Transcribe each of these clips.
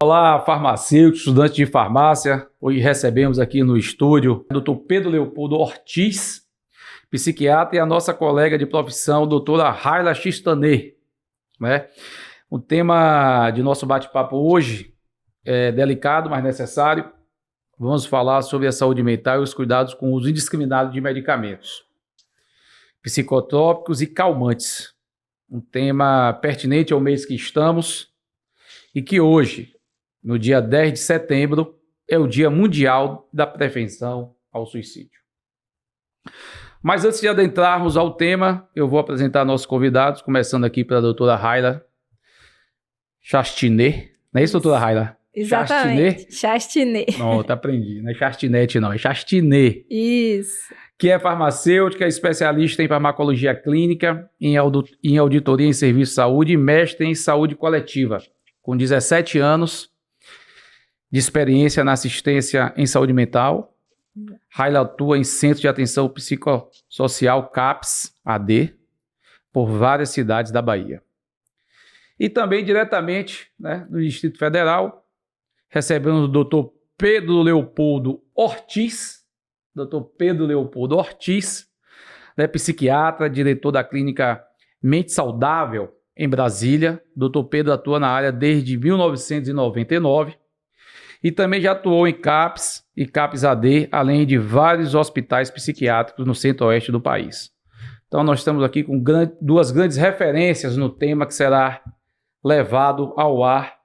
Olá, farmacêuticos, estudantes de farmácia. Hoje recebemos aqui no estúdio o Dr. Pedro Leopoldo Ortiz, psiquiatra, e a nossa colega de profissão, doutora Raila Chistanê, né? O tema de nosso bate-papo hoje é delicado, mas necessário. Vamos falar sobre a saúde mental e os cuidados com o uso indiscriminado de medicamentos psicotrópicos e calmantes. Um tema pertinente ao mês que estamos e que hoje, no dia 10 de setembro, é o Dia Mundial da Prevenção ao Suicídio. Mas antes de adentrarmos ao tema, eu vou apresentar nossos convidados, começando aqui pela doutora Raila Chastinet. Não é isso, doutora Raila? Exatamente, Chastinet. Não, tá aprendi. Não é Chastinet, não, é Chastinet. Isso. Que é farmacêutica, especialista em farmacologia clínica, em auditoria em serviço de saúde e mestre em saúde coletiva, com 17 anos de experiência na assistência em saúde mental. Raila atua em Centro de Atenção Psicossocial CAPS AD por várias cidades da Bahia. E também diretamente, né, no Distrito Federal, recebemos o Dr. Pedro Leopoldo Ortiz. Dr. Pedro Leopoldo Ortiz, né, psiquiatra, diretor da clínica Mente Saudável em Brasília. Dr. Pedro atua na área desde 1999 e também já atuou em CAPS e CAPS AD, além de vários hospitais psiquiátricos no centro-oeste do país. Então nós estamos aqui com duas grandes referências no tema que será levado ao ar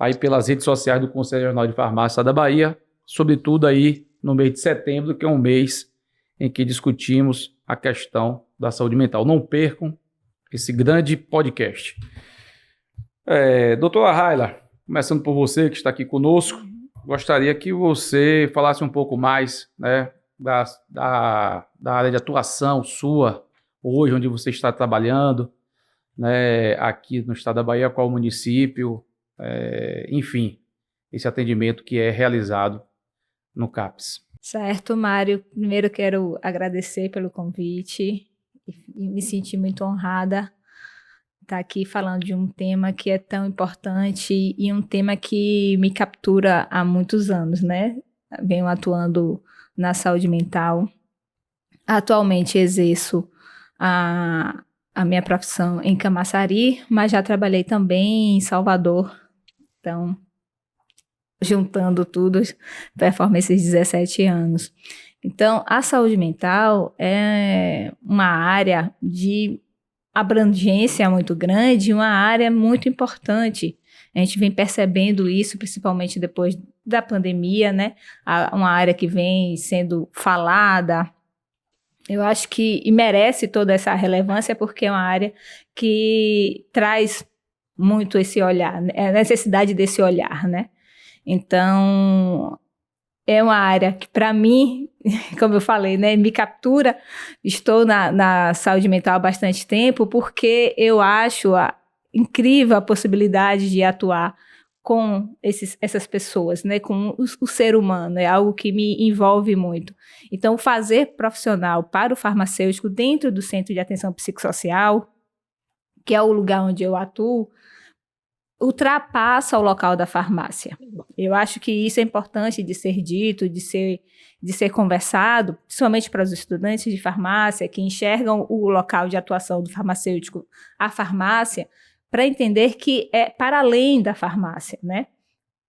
aí pelas redes sociais do Conselho Regional de Farmácia da Bahia, sobretudo aí no mês de setembro, que é um mês em que discutimos a questão da saúde mental. Não percam esse grande podcast. Doutora Raila, começando por você que está aqui conosco, gostaria que você falasse um pouco mais, né, da área de atuação sua hoje, onde você está trabalhando, né, aqui no estado da Bahia, qual município, enfim, esse atendimento que é realizado no CAPS. Certo, Mário. Primeiro quero agradecer pelo convite e me sentir muito honrada estar aqui falando de um tema que é tão importante e um tema que me captura há muitos anos, né? Venho atuando na saúde mental. Atualmente exerço a minha profissão em Camaçari, mas já trabalhei também em Salvador. Então, juntando tudo, performo esses 17 anos. Então, a saúde mental é uma área de abrangência muito grande, uma área muito importante. A gente vem percebendo isso, principalmente depois da pandemia, né? Uma área que vem sendo falada. Eu acho que e merece toda essa relevância porque é uma área que traz muito esse olhar, a necessidade desse olhar, né? Então, é uma área que, para mim, como eu falei, né, me captura. Estou na saúde mental há bastante tempo porque eu acho incrível a possibilidade de atuar com essas pessoas, né, com o ser humano. É algo que me envolve muito. Então, fazer profissional para o farmacêutico dentro do Centro de Atenção Psicossocial, que é o lugar onde eu atuo, ultrapassa o local da farmácia. Eu acho que isso é importante de ser dito, de ser conversado, principalmente para os estudantes de farmácia que enxergam o local de atuação do farmacêutico, a farmácia, para entender que é para além da farmácia, né?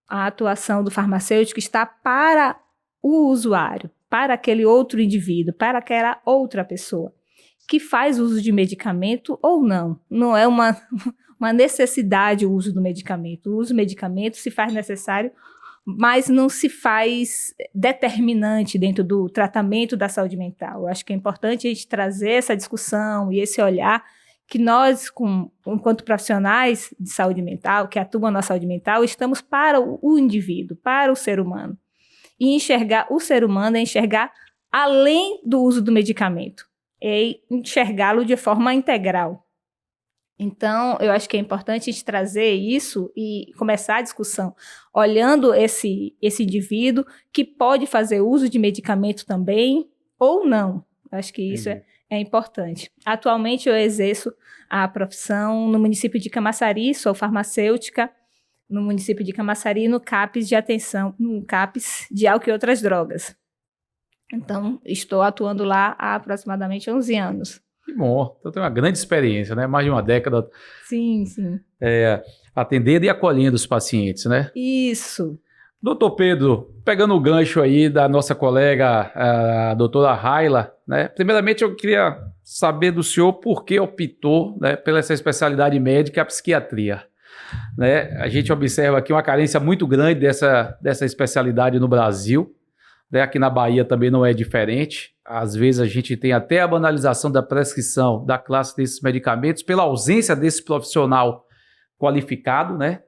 A atuação do farmacêutico está para o usuário, para aquele outro indivíduo, para aquela outra pessoa que faz uso de medicamento ou não. Não é uma necessidade o uso do medicamento. O uso do medicamento se faz necessário, mas não se faz determinante dentro do tratamento da saúde mental. Eu acho que é importante a gente trazer essa discussão e esse olhar que nós, enquanto profissionais de saúde mental, que atuam na saúde mental, estamos para o indivíduo, para o ser humano. E enxergar o ser humano é enxergar além do uso do medicamento, é enxergá-lo de forma integral. Então, eu acho que é importante a gente trazer isso e começar a discussão olhando esse indivíduo que pode fazer uso de medicamento também, ou não. Acho que isso é importante. Atualmente eu exerço a profissão no município de Camaçari, sou farmacêutica no município de Camaçari, no CAPS de atenção, no CAPS de álcool e outras drogas. Então, estou atuando lá há aproximadamente 11 anos. Que bom. Então tem uma grande experiência, né? Mais de uma década Sim, sim. atendendo e acolhendo os pacientes, né? Isso. Doutor Pedro, pegando o gancho aí da nossa colega, a doutora Raila, né? Primeiramente eu queria saber do senhor por que optou, né, pela essa especialidade médica, a psiquiatria. Né? A gente observa aqui uma carência muito grande dessa especialidade no Brasil, né? Aqui na Bahia também não é diferente. Às vezes a gente tem até a banalização da prescrição da classe desses medicamentos pela ausência desse profissional qualificado, né?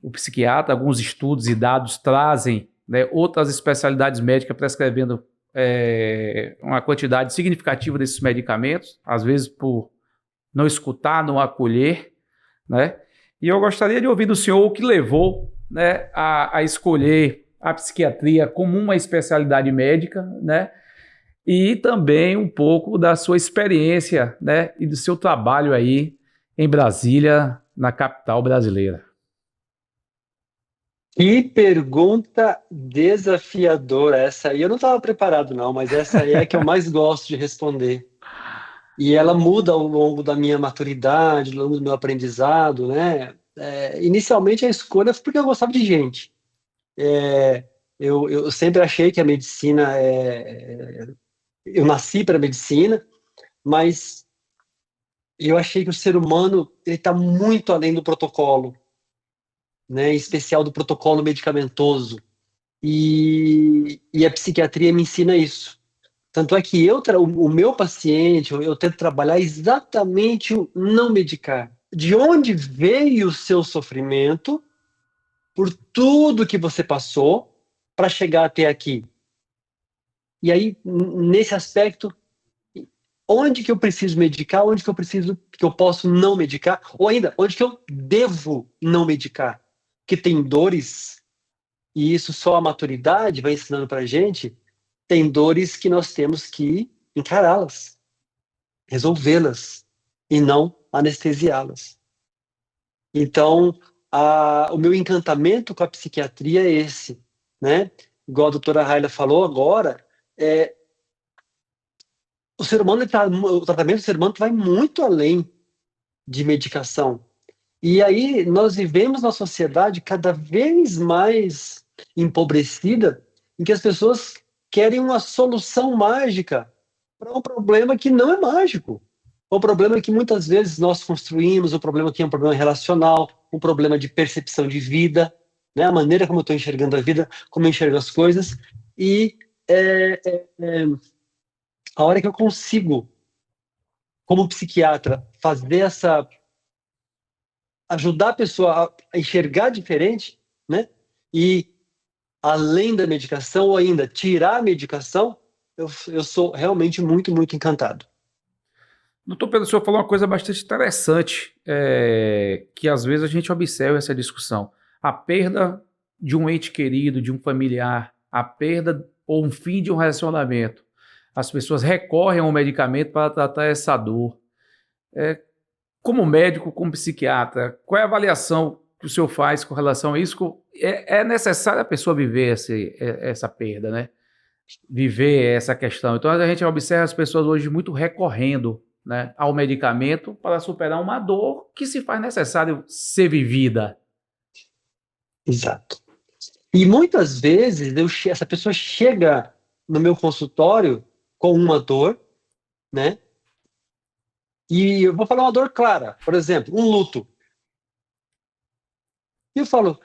O psiquiatra, alguns estudos e dados trazem, né, outras especialidades médicas prescrevendo uma quantidade significativa desses medicamentos, às vezes por não escutar, não acolher, né? E eu gostaria de ouvir do senhor o que levou, né, a escolher a psiquiatria como uma especialidade médica, né? E também um pouco da sua experiência, né, e do seu trabalho aí em Brasília, na capital brasileira. Que pergunta desafiadora essa aí. Eu não estava preparado não, mas essa aí é a que eu mais gosto de responder. E ela muda ao longo da minha maturidade, ao longo do meu aprendizado, né? Inicialmente a escolha foi porque eu gostava de gente. Eu sempre achei que a medicina eu nasci para a medicina, mas eu achei que o ser humano ele está muito além do protocolo, né? Em especial do protocolo medicamentoso. E a psiquiatria me ensina isso. Tanto é que o meu paciente, eu tento trabalhar exatamente o não medicar. De onde veio o seu sofrimento, por tudo que você passou, para chegar até aqui. E aí, nesse aspecto, onde que eu preciso medicar, onde que eu posso não medicar, ou ainda, onde que eu devo não medicar. Porque tem dores, e isso só a maturidade vai ensinando para a gente, tem dores que nós temos que encará-las, resolvê-las, e não anestesiá-las. Então, o meu encantamento com a psiquiatria é esse, né? Igual a doutora Raila falou agora, o tratamento do ser humano vai muito além de medicação. E aí nós vivemos uma sociedade cada vez mais empobrecida, em que as pessoas querem uma solução mágica para um problema que não é mágico. Um problema que muitas vezes nós construímos, um problema que é um problema relacional, um problema de percepção de vida, né? A maneira como eu estou enxergando a vida, como eu enxergo as coisas. E a hora que eu consigo, como psiquiatra, ajudar a pessoa a enxergar diferente, né? E além da medicação, ou ainda tirar a medicação, eu sou realmente muito, muito encantado. Doutor Pedro, o senhor falou uma coisa bastante interessante, que às vezes a gente observa essa discussão. A perda de um ente querido, de um familiar, a perda ou um fim de um relacionamento. As pessoas recorrem ao medicamento para tratar essa dor. Como médico, como psiquiatra, qual é a avaliação que o senhor faz com relação a isso? É necessário a pessoa viver essa perda, né? Viver essa questão. Então a gente observa as pessoas hoje muito recorrendo, né, ao medicamento para superar uma dor que se faz necessário ser vivida. Exato. E muitas vezes essa pessoa chega no meu consultório com uma dor, né? E eu vou falar uma dor clara, por exemplo, um luto. E eu falo,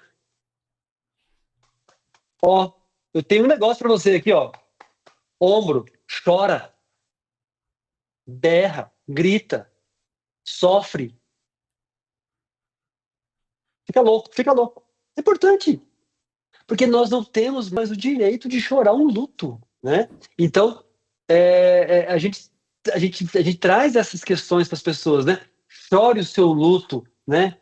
eu tenho um negócio para você aqui, ombro, chora, berra, grita, sofre, fica louco. É importante, porque nós não temos mais o direito de chorar um luto, né? Então, a gente traz essas questões para as pessoas, né? Chore o seu luto, né?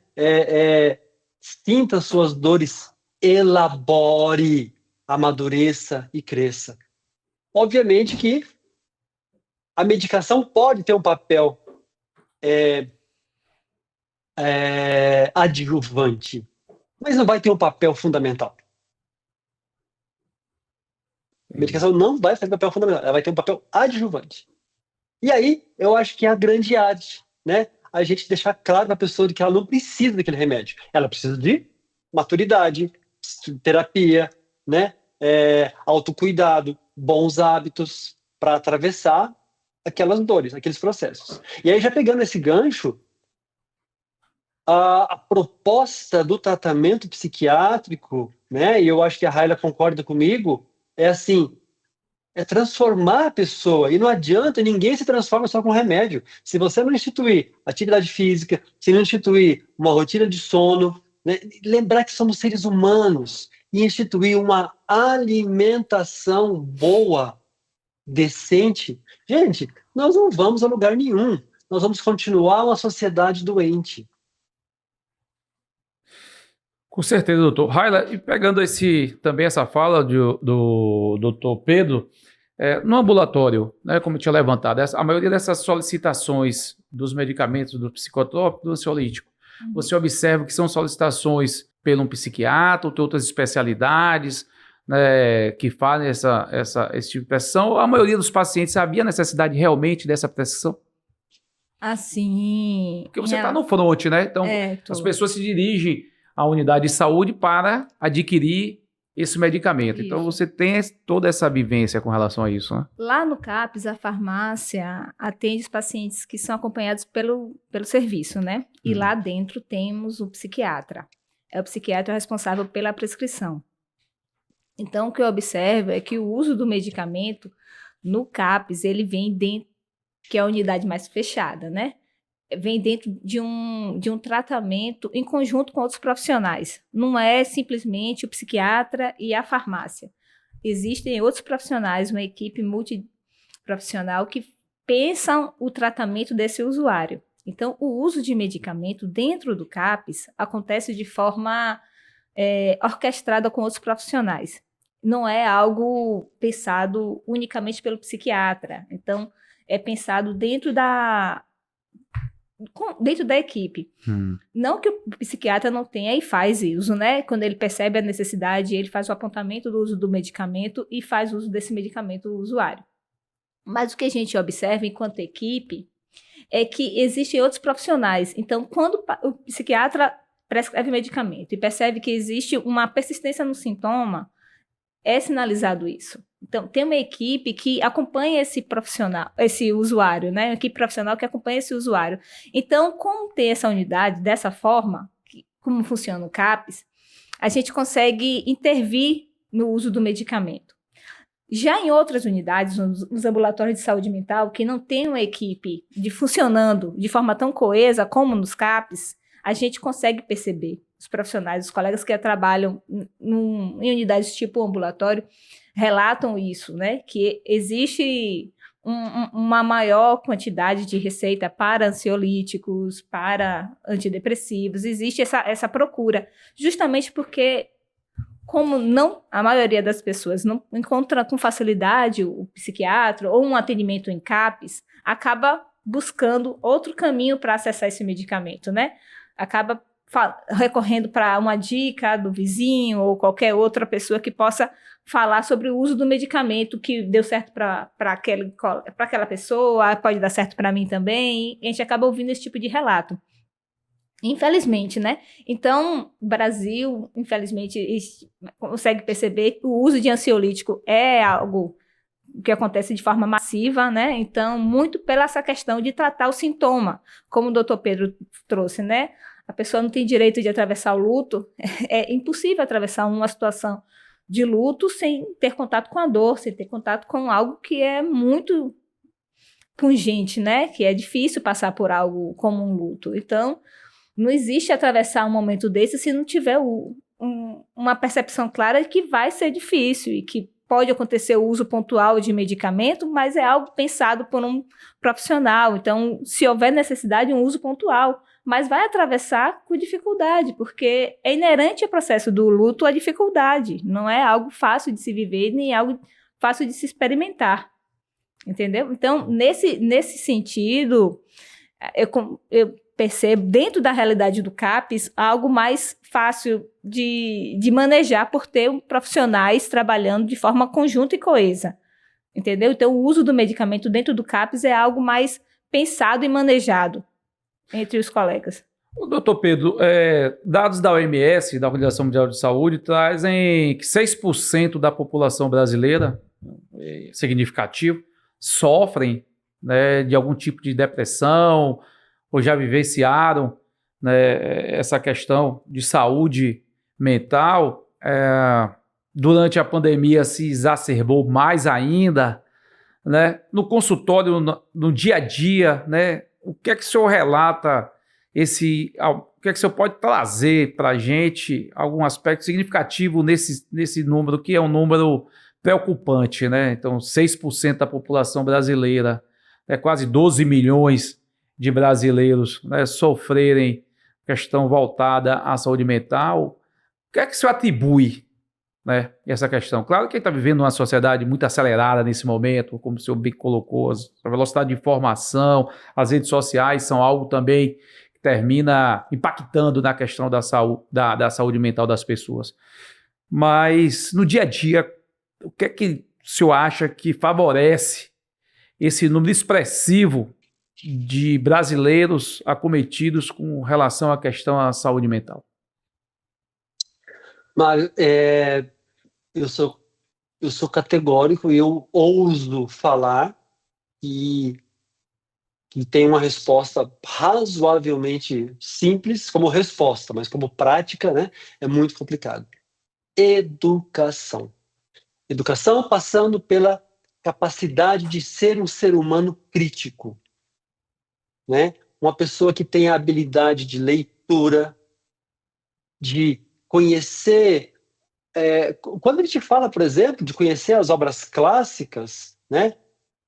Sinta as suas dores, elabore, amadureça e cresça. Obviamente que a medicação pode ter um papel adjuvante, mas não vai ter um papel fundamental. A medicação não vai fazer papel fundamental, ela vai ter um papel adjuvante. E aí, eu acho que é a grande arte, né? A gente deixar claro para a pessoa de que ela não precisa daquele remédio. Ela precisa de maturidade, terapia, né? Autocuidado, bons hábitos para atravessar aquelas dores, aqueles processos. E aí, já pegando esse gancho, a proposta do tratamento psiquiátrico, né? E eu acho que a Raila concorda comigo, é assim, é transformar a pessoa. E não adianta, ninguém se transforma só com remédio. Se você não instituir atividade física, se não instituir uma rotina de sono, né? Lembrar que somos seres humanos e instituir uma alimentação boa, decente, gente, nós não vamos a lugar nenhum. Nós vamos continuar uma sociedade doente. Com certeza, doutor. Raila, e pegando também essa fala do doutor Pedro, no ambulatório, né, como eu tinha levantado, a maioria dessas solicitações dos medicamentos do psicotrópico, do ansiolítico, você observa que são solicitações pelo um psiquiatra, ou tem outras especialidades, né, que fazem esse tipo de prescrição. A maioria dos pacientes sabia a necessidade realmente dessa prescrição? Assim... Porque você está no front, né? Então, as pessoas se dirigem à unidade de saúde para adquirir esse medicamento. Isso. Então, você tem toda essa vivência com relação a isso, né? Lá no CAPS, a farmácia atende os pacientes que são acompanhados pelo serviço, né? E lá dentro temos o psiquiatra. É o psiquiatra responsável pela prescrição. Então, o que eu observo é que o uso do medicamento no CAPS, ele vem dentro, que é a unidade mais fechada, né? Vem dentro de um tratamento em conjunto com outros profissionais. Não é simplesmente o psiquiatra e a farmácia. Existem outros profissionais, uma equipe multiprofissional que pensam o tratamento desse usuário. Então, o uso de medicamento dentro do CAPS acontece de forma orquestrada com outros profissionais. Não é algo pensado unicamente pelo psiquiatra. Então, é pensado dentro da equipe. Não que o psiquiatra não tenha e faz uso, né? Quando ele percebe a necessidade, ele faz o apontamento do uso do medicamento e faz uso desse medicamento do usuário. Mas o que a gente observa enquanto equipe é que existem outros profissionais. Então, quando o psiquiatra prescreve medicamento e percebe que existe uma persistência no sintoma, é sinalizado isso. Então, tem uma equipe que acompanha esse profissional, esse usuário, né? Uma equipe profissional que acompanha esse usuário. Então, como ter essa unidade dessa forma, como funciona o CAPS, a gente consegue intervir no uso do medicamento. Já em outras unidades, nos ambulatórios de saúde mental, que não tem uma equipe funcionando de forma tão coesa como nos CAPS, a gente consegue perceber. Os profissionais, os colegas que trabalham em unidades tipo ambulatório, relatam isso, né? Que existe uma maior quantidade de receita para ansiolíticos, para antidepressivos, existe essa procura, justamente porque, como a maioria das pessoas não encontra com facilidade o psiquiatra ou um atendimento em CAPS, acaba buscando outro caminho para acessar esse medicamento, né? Acaba recorrendo para uma dica do vizinho ou qualquer outra pessoa que possa falar sobre o uso do medicamento que deu certo para aquela pessoa, pode dar certo para mim também, e a gente acaba ouvindo esse tipo de relato. Infelizmente, né? Então, o Brasil, infelizmente, consegue perceber que o uso de ansiolítico é algo que acontece de forma massiva, né? Então, muito pela essa questão de tratar o sintoma, como o doutor Pedro trouxe, né? A pessoa não tem direito de atravessar o luto, é impossível atravessar uma situação de luto sem ter contato com a dor, sem ter contato com algo que é muito pungente, né? Que é difícil passar por algo como um luto. Então, não existe atravessar um momento desse se não tiver uma percepção clara de que vai ser difícil e que pode acontecer o uso pontual de medicamento, mas é algo pensado por um profissional. Então, se houver necessidade, um uso pontual, mas vai atravessar com dificuldade, porque é inerente ao processo do luto a dificuldade. Não é algo fácil de se viver, nem algo fácil de se experimentar. Entendeu? Então, nesse sentido, eu percebo, dentro da realidade do CAPES, algo mais fácil de manejar por ter profissionais trabalhando de forma conjunta e coesa. Entendeu? Então, o uso do medicamento dentro do CAPES é algo mais pensado e manejado entre os colegas. Doutor Pedro, dados da OMS, da Organização Mundial de Saúde, trazem que 6% da população brasileira, significativo, sofrem, né, de algum tipo de depressão ou já vivenciaram, né, essa questão de saúde mental. Durante a pandemia se exacerbou mais ainda, né? No consultório, no dia a dia, né? O que é que o senhor relata, o que é que o senhor pode trazer para a gente algum aspecto significativo nesse número, que é um número preocupante, né? Então, 6% da população brasileira, quase 12 milhões de brasileiros, né, sofrerem questão voltada à saúde mental. O que é que o senhor atribui, né, essa questão? Claro que a gente está vivendo uma sociedade muito acelerada nesse momento, como o senhor bem colocou, a velocidade de informação, as redes sociais são algo também que termina impactando na questão da saúde mental das pessoas. Mas, no dia a dia, o que é que o senhor acha que favorece esse número expressivo de brasileiros acometidos com relação à questão da saúde mental? Mário, eu sou categórico e eu ouso falar que tem uma resposta razoavelmente simples como resposta, mas como prática, né, é muito complicado. Educação. Educação passando pela capacidade de ser um ser humano crítico, né? Uma pessoa que tem a habilidade de leitura, de conhecer. Quando a gente fala, por exemplo, de conhecer as obras clássicas, né?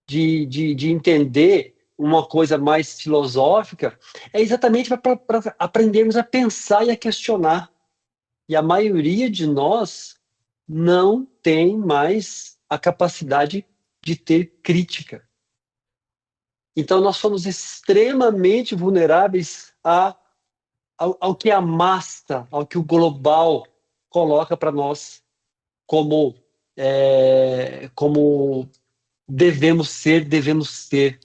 De entender uma coisa mais filosófica, é exatamente para aprendermos a pensar e a questionar. E a maioria de nós não tem mais a capacidade de ter crítica. Então, nós somos extremamente vulneráveis ao que a massa, ao que o global coloca para nós como devemos ter.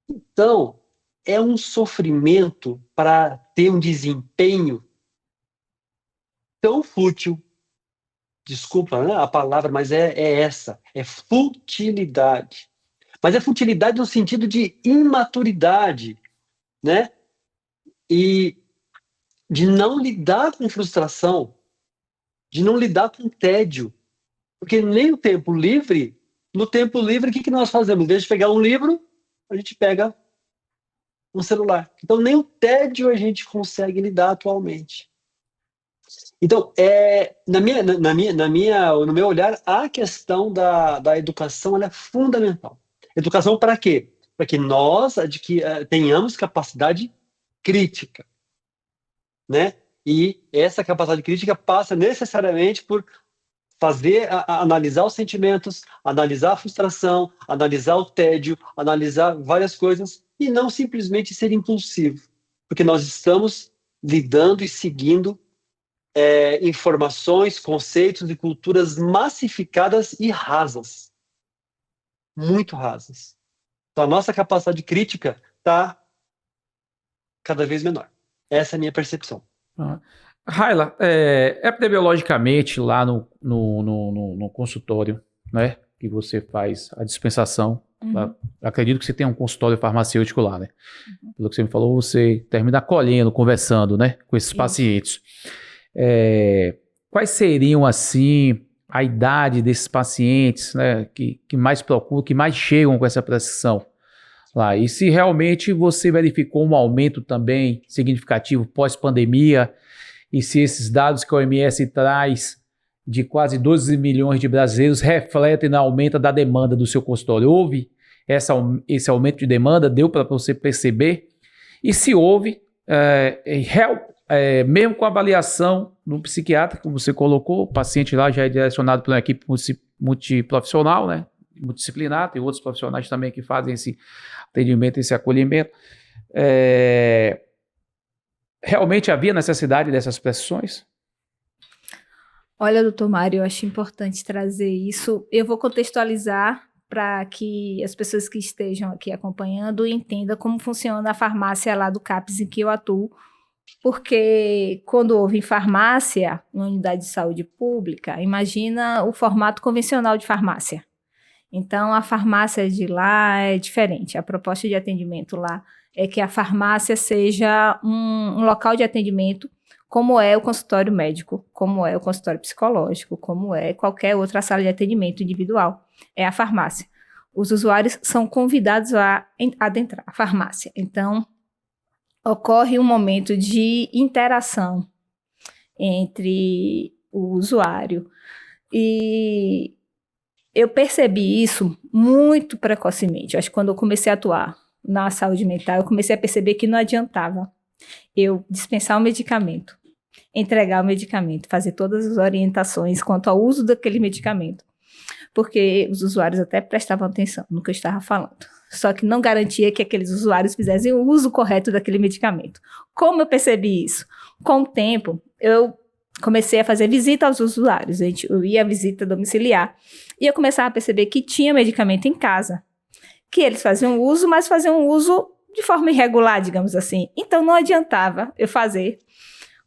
Então, é um sofrimento para ter um desempenho tão fútil. Desculpa, né, a palavra, mas é essa, é futilidade. Mas é futilidade no sentido de imaturidade, né? E de não lidar com frustração, de não lidar com tédio. Porque nem no tempo livre, o que nós fazemos? Em vez de pegar um livro, a gente pega um celular. Então, nem o tédio a gente consegue lidar atualmente. Então, no meu olhar, a questão da educação ela é fundamental. Educação para quê? Para que nós tenhamos capacidade crítica, né? E essa capacidade crítica passa necessariamente por analisar os sentimentos, analisar a frustração, analisar o tédio, analisar várias coisas e não simplesmente ser impulsivo, porque nós estamos lidando e seguindo informações, conceitos e culturas massificadas e rasas, muito rasas. Então a nossa capacidade crítica está cada vez menor. Essa é a minha percepção. Raila, epidemiologicamente lá no consultório, né, que você faz a dispensação, acredito que você tem um consultório farmacêutico lá, né? Pelo que você me falou, você termina acolhendo, conversando, né, com esses pacientes. Quais seriam, assim, a idade desses pacientes, né, que mais procuram, que mais chegam com essa prescrição lá? E se realmente você verificou um aumento também significativo pós-pandemia, e se esses dados que a OMS traz de quase 12 milhões de brasileiros refletem no aumento da demanda do seu consultório? Houve esse aumento de demanda? Deu para você perceber? E se houve, mesmo com a avaliação do psiquiatra, como você colocou, o paciente lá já é direcionado por uma equipe multiprofissional, né, multidisciplinar, tem outros profissionais também que fazem esse atendimento, esse acolhimento. Realmente havia necessidade dessas prescrições? Olha, doutor Mário, eu acho importante trazer isso. Eu vou contextualizar para que as pessoas que estejam aqui acompanhando entendam como funciona a farmácia lá do CAPS em que eu atuo, porque quando houve farmácia, uma unidade de saúde pública, imagina o formato convencional de farmácia. Então, a farmácia de lá é diferente. A proposta de atendimento lá é que a farmácia seja um local de atendimento, como é o consultório médico, como é o consultório psicológico, como é qualquer outra sala de atendimento individual. É a farmácia. Os usuários são convidados a adentrar a farmácia. Então, ocorre um momento de interação entre o usuário. E eu percebi isso muito precocemente. Eu acho que quando eu comecei a atuar na saúde mental, eu comecei a perceber que não adiantava eu dispensar o medicamento, entregar o medicamento, fazer todas as orientações quanto ao uso daquele medicamento. Porque os usuários até prestavam atenção no que eu estava falando. Só que não garantia que aqueles usuários fizessem o uso correto daquele medicamento. Como eu percebi isso? Com o tempo, eu comecei a fazer visita aos usuários. Eu ia à visita domiciliar. E eu começava a perceber que tinha medicamento em casa. Que eles faziam uso, mas faziam uso de forma irregular, digamos assim. Então, não adiantava eu fazer,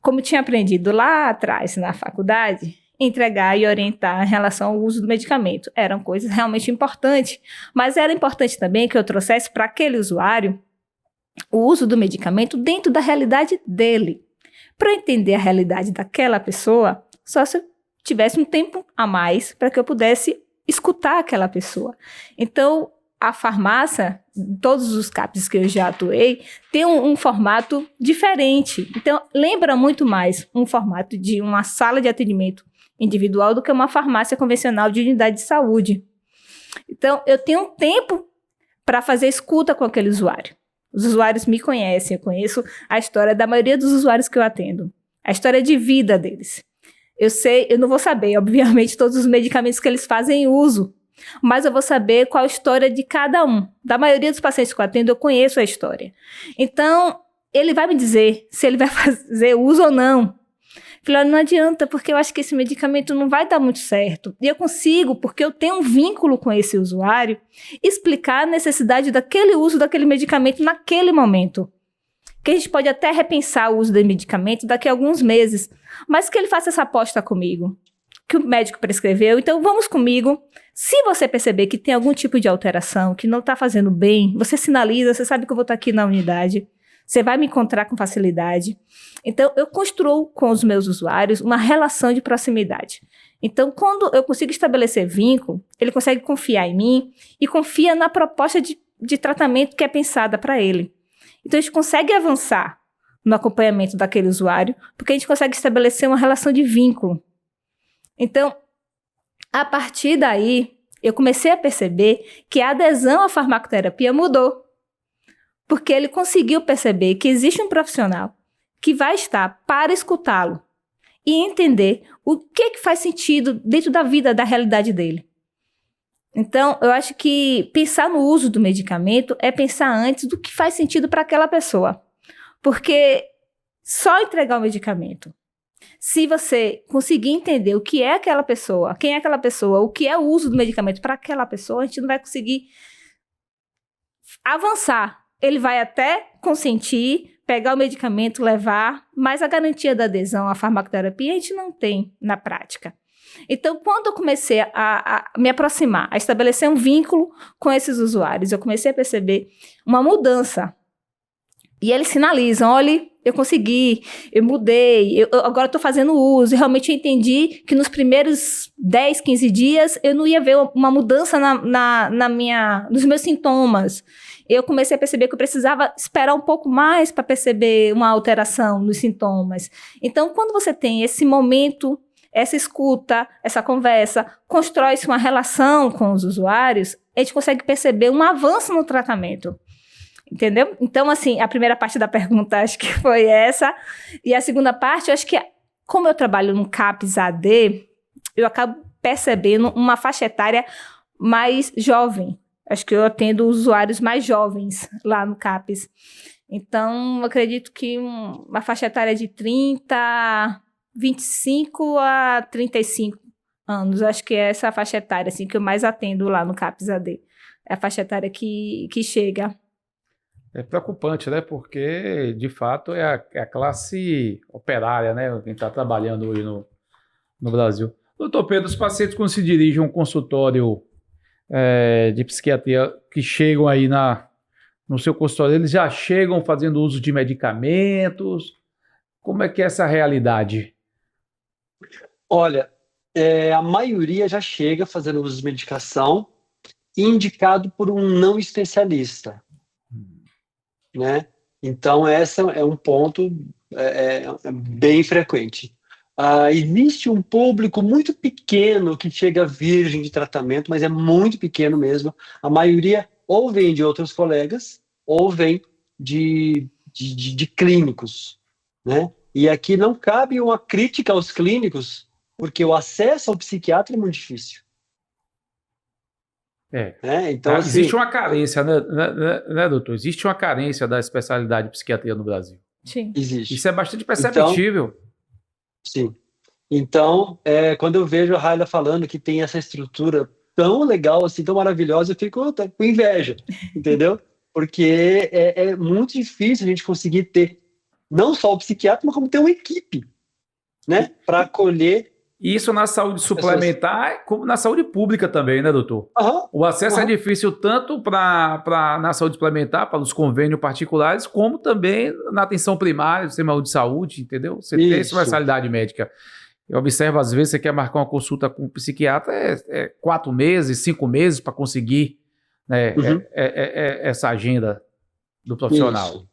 como tinha aprendido lá atrás, na faculdade, entregar e orientar em relação ao uso do medicamento. Eram coisas realmente importantes, mas era importante também que eu trouxesse para aquele usuário o uso do medicamento dentro da realidade dele. Para entender a realidade daquela pessoa, só se eu tivesse um tempo a mais para que eu pudesse escutar aquela pessoa. Então, a farmácia, todos os CAPs que eu já atuei, tem um formato diferente. Então, lembra muito mais um formato de uma sala de atendimento individual do que uma farmácia convencional de unidade de saúde. Então, eu tenho um tempo para fazer escuta com aquele usuário. Os usuários me conhecem, eu conheço a história da maioria dos usuários que eu atendo, a história de vida deles. Eu não vou saber, obviamente, todos os medicamentos que eles fazem uso, mas eu vou saber qual a história de cada um. Da maioria dos pacientes que eu atendo, eu conheço a história. Então, ele vai me dizer se ele vai fazer uso ou não. Falei, não adianta, porque eu acho que esse medicamento não vai dar muito certo. E eu consigo, porque eu tenho um vínculo com esse usuário, explicar a necessidade daquele uso daquele medicamento naquele momento. Que a gente pode até repensar o uso do medicamento daqui a alguns meses, mas que ele faça essa aposta comigo, que o médico prescreveu, então vamos comigo. Se você perceber que tem algum tipo de alteração, que não está fazendo bem, você sinaliza, você sabe que eu vou estar aqui na unidade, você vai me encontrar com facilidade. Então, eu construo com os meus usuários uma relação de proximidade. Então, quando eu consigo estabelecer vínculo, ele consegue confiar em mim e confia na proposta de tratamento que é pensada para ele. Então, a gente consegue avançar no acompanhamento daquele usuário, porque a gente consegue estabelecer uma relação de vínculo. Então, a partir daí, eu comecei a perceber que a adesão à farmacoterapia mudou. Porque ele conseguiu perceber que existe um profissional que vai estar para escutá-lo e entender o que faz sentido dentro da vida, da realidade dele. Então, eu acho que pensar no uso do medicamento é pensar antes do que faz sentido para aquela pessoa. Porque só entregar o medicamento, se você conseguir entender o que é aquela pessoa, quem é aquela pessoa, o que é o uso do medicamento para aquela pessoa, a gente não vai conseguir avançar. Ele vai até consentir, pegar o medicamento, levar, mas a garantia da adesão à farmacoterapia a gente não tem na prática. Então, quando eu comecei a me aproximar, a estabelecer um vínculo com esses usuários, eu comecei a perceber uma mudança. E eles sinalizam, olha, eu consegui, eu mudei, agora estou fazendo uso. E realmente eu entendi que nos primeiros 10, 15 dias eu não ia ver uma mudança nos meus sintomas. Eu comecei a perceber que eu precisava esperar um pouco mais para perceber uma alteração nos sintomas. Então, quando você tem esse momento, essa escuta, essa conversa, constrói-se uma relação com os usuários, a gente consegue perceber um avanço no tratamento. Entendeu? Então, assim, a primeira parte da pergunta acho que foi essa. E a segunda parte, eu acho que, como eu trabalho no CAPS AD, eu acabo percebendo uma faixa etária mais jovem. Acho que eu atendo usuários mais jovens lá no CAPES. Então, acredito que uma faixa etária de 25 a 35 anos. Acho que é essa faixa etária assim, que eu mais atendo lá no CAPES AD. É a faixa etária que chega. É preocupante, né? Porque, de fato, é a classe operária, né? Quem está trabalhando hoje no Brasil. Doutor Pedro, os pacientes, quando se dirigem a um consultório de psiquiatria que chegam aí no seu consultório, eles já chegam fazendo uso de medicamentos? Como é que é essa realidade? Olha, a maioria já chega fazendo uso de medicação indicado por um não especialista, né? Então, esse é um ponto bem frequente. Existe um público muito pequeno que chega virgem de tratamento, mas é muito pequeno mesmo. A maioria ou vem de outros colegas ou vem de clínicos, né? E aqui não cabe uma crítica aos clínicos, porque o acesso ao psiquiatra é muito difícil. Então, assim, existe uma carência, né, doutor? Existe uma carência da especialidade de psiquiatria no Brasil. Sim. existe. Isso é bastante perceptível. Sim. Então, quando eu vejo a Raila falando que tem essa estrutura tão legal, assim, tão maravilhosa, eu fico com inveja, entendeu? Porque é muito difícil a gente conseguir ter não só o psiquiatra, mas como ter uma equipe, né, para acolher. Isso na saúde suplementar, como na saúde pública também, né, doutor? O acesso é difícil tanto na saúde suplementar, para os convênios particulares, como também na atenção primária, do sistema de saúde, entendeu? Você tem essa especialidade médica. Eu observo, às vezes, você quer marcar uma consulta com um psiquiatra, 4 meses, 5 meses para conseguir, né, essa agenda do profissional.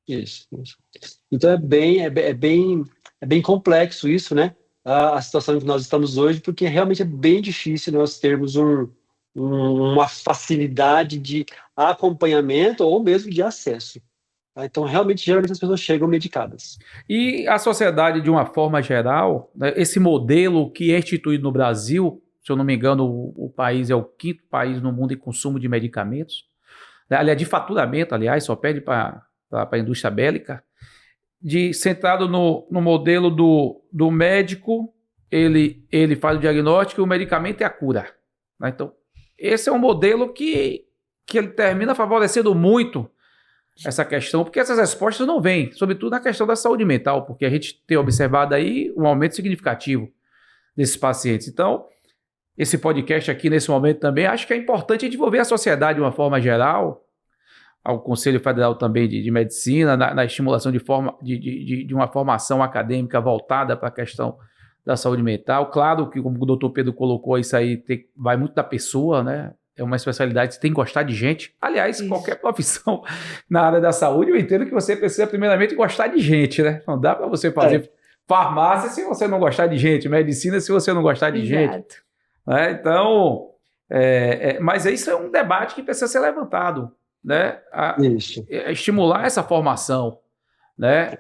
Isso. Então é bem complexo isso, né? A situação em que nós estamos hoje, porque realmente é bem difícil nós termos uma facilidade de acompanhamento ou mesmo de acesso. Então, realmente, geralmente as pessoas chegam medicadas. E a sociedade, de uma forma geral, né, esse modelo que é instituído no Brasil, se eu não me engano, o país é o 5º país no mundo em consumo de medicamentos, né, aliás, de faturamento, aliás, só perde para a indústria bélica, centrado no modelo do médico, ele faz o diagnóstico e o medicamento é a cura. Né? Então, esse é um modelo que ele termina favorecendo muito essa questão, porque essas respostas não vêm, sobretudo na questão da saúde mental, porque a gente tem observado aí um aumento significativo desses pacientes. Então, esse podcast aqui, nesse momento também, acho que é importante desenvolver a sociedade de uma forma geral, ao Conselho Federal também de Medicina, na estimulação de uma formação acadêmica voltada para a questão da saúde mental. Claro que, como o doutor Pedro colocou, isso aí vai muito da pessoa, né? É uma especialidade que você tem que gostar de gente. Aliás, qualquer profissão na área da saúde, eu entendo que você precisa primeiramente gostar de gente, né? Não dá para você fazer farmácia se você não gostar de gente, medicina se você não gostar de gente. Né? Então, mas isso é um debate que precisa ser levantado, né? Estimular essa formação, né?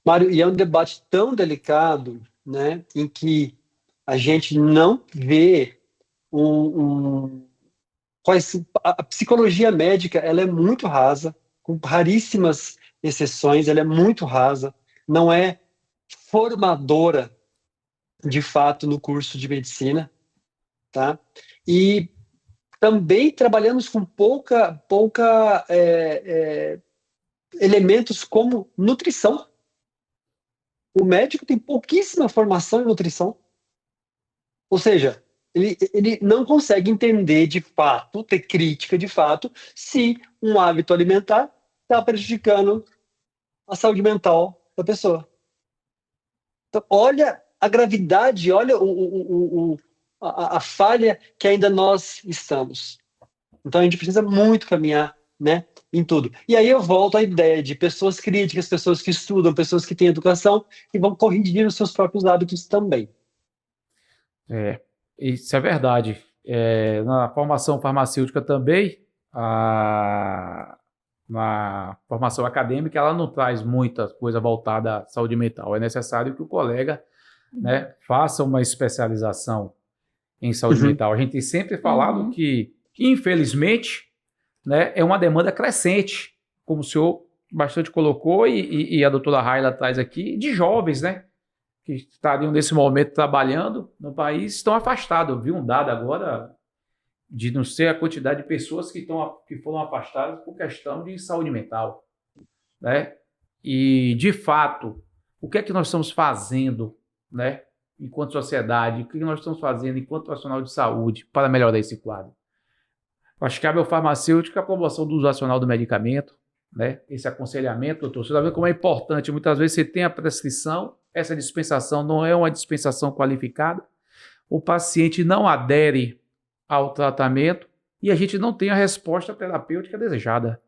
Mário, e é um debate tão delicado, né, em que a gente não vê a psicologia médica, ela é muito rasa, com raríssimas exceções, ela é muito rasa, não é formadora, de fato, no curso de medicina, tá? E também trabalhamos com pouca elementos como nutrição. O médico tem pouquíssima formação em nutrição. Ou seja, ele não consegue entender de fato, ter crítica de fato, se um hábito alimentar está prejudicando a saúde mental da pessoa. Então, olha a gravidade, olha a falha que ainda nós estamos. Então, a gente precisa muito caminhar, né, em tudo. E aí eu volto à ideia de pessoas críticas, pessoas que estudam, pessoas que têm educação e vão corrigir os seus próprios hábitos também. Isso é verdade. Na formação farmacêutica também, na formação acadêmica, ela não traz muita coisa voltada à saúde mental. É necessário que o colega, né, faça uma especialização em saúde mental. A gente tem sempre falado que, infelizmente, né, é uma demanda crescente, como o senhor bastante colocou e a doutora Raila traz aqui, de jovens, né, que estariam nesse momento trabalhando no país, estão afastados. Eu vi um dado agora de não sei a quantidade de pessoas que foram afastadas por questão de saúde mental, né? E, de fato, o que é que nós estamos fazendo, né, enquanto sociedade, o que nós estamos fazendo enquanto profissional de saúde para melhorar esse quadro? Acho que cabe ao farmacêutico a promoção do uso racional do medicamento, né? Esse aconselhamento, doutor. Você está vendo como é importante. Muitas vezes você tem a prescrição, essa dispensação não é uma dispensação qualificada, o paciente não adere ao tratamento e a gente não tem a resposta terapêutica desejada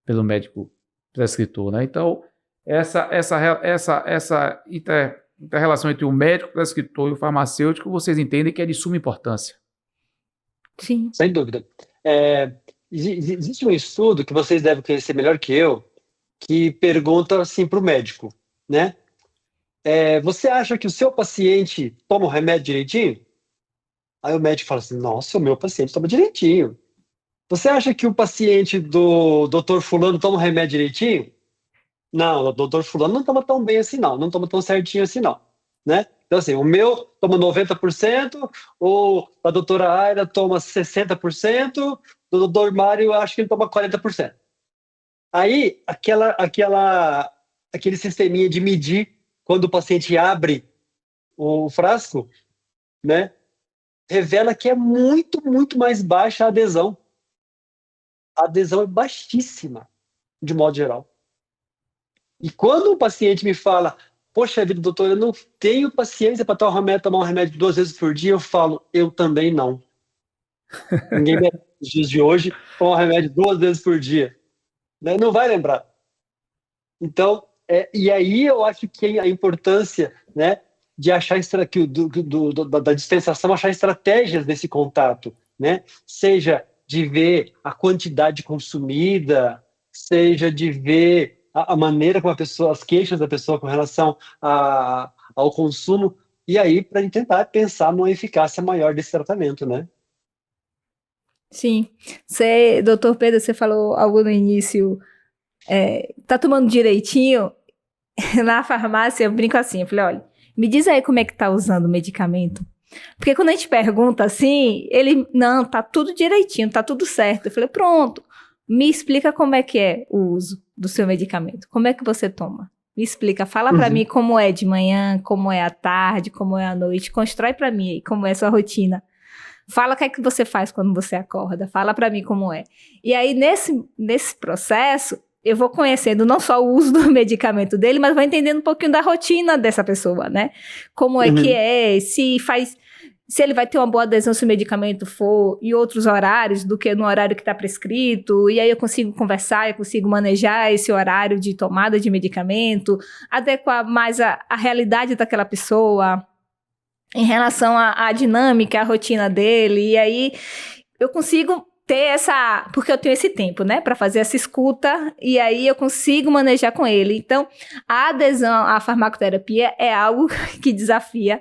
pelo médico prescritor, né? Então, essa inter-relação entre o médico prescritor e o farmacêutico, vocês entendem que é de suma importância. Sim. Sem dúvida. Existe um estudo que vocês devem conhecer melhor que eu, que pergunta assim para o médico, né? Você acha que o seu paciente toma o remédio direitinho? Aí o médico fala assim, nossa, o meu paciente toma direitinho. Você acha que o paciente do doutor fulano toma o remédio direitinho? Não, o doutor fulano não toma tão bem assim não toma tão certinho assim não, né? Então assim, o meu toma 90%, o da doutora Aira toma 60%, do doutor Mário eu acho que ele toma 40%. Aí, aquele sisteminha de medir quando o paciente abre o frasco, né, revela que é muito, muito mais baixa a adesão. A adesão é baixíssima, de modo geral. E quando o paciente me fala, poxa vida, doutor, eu não tenho paciência para tomar um remédio 2 vezes por dia, eu falo, eu também não. Ninguém merece nos dias de hoje tomar um remédio 2 vezes por dia. Né? Não vai lembrar. Então, e aí eu acho que a importância, né, de achar da dispensação, achar estratégias nesse contato, né? Seja de ver a quantidade consumida, seja de ver a maneira como as queixas da pessoa com relação ao consumo, e aí para tentar pensar numa eficácia maior desse tratamento, né? Sim. Doutor Pedro, você falou algo no início, tá tomando direitinho? Na farmácia eu brinco assim, eu falei, olha, me diz aí como é que tá usando o medicamento. Porque quando a gente pergunta assim, ele, não, tá tudo direitinho, tá tudo certo. Eu falei, pronto, me explica como é que é o uso do seu medicamento. Como é que você toma? Me explica, fala pra mim como é de manhã, como é à tarde, como é à noite. Constrói pra mim aí como é a sua rotina. Fala o que é que você faz quando você acorda. Fala pra mim como é. E aí, nesse processo, eu vou conhecendo não só o uso do medicamento dele, mas vou entendendo um pouquinho da rotina dessa pessoa, né? Como é que é, se ele vai ter uma boa adesão se o medicamento for em outros horários do que no horário que está prescrito, e aí eu consigo conversar, eu consigo manejar esse horário de tomada de medicamento, adequar mais a realidade daquela pessoa em relação à dinâmica, à rotina dele, e aí eu consigo ter porque eu tenho esse tempo, né, para fazer essa escuta, e aí eu consigo manejar com ele. Então, a adesão à farmacoterapia é algo que desafia,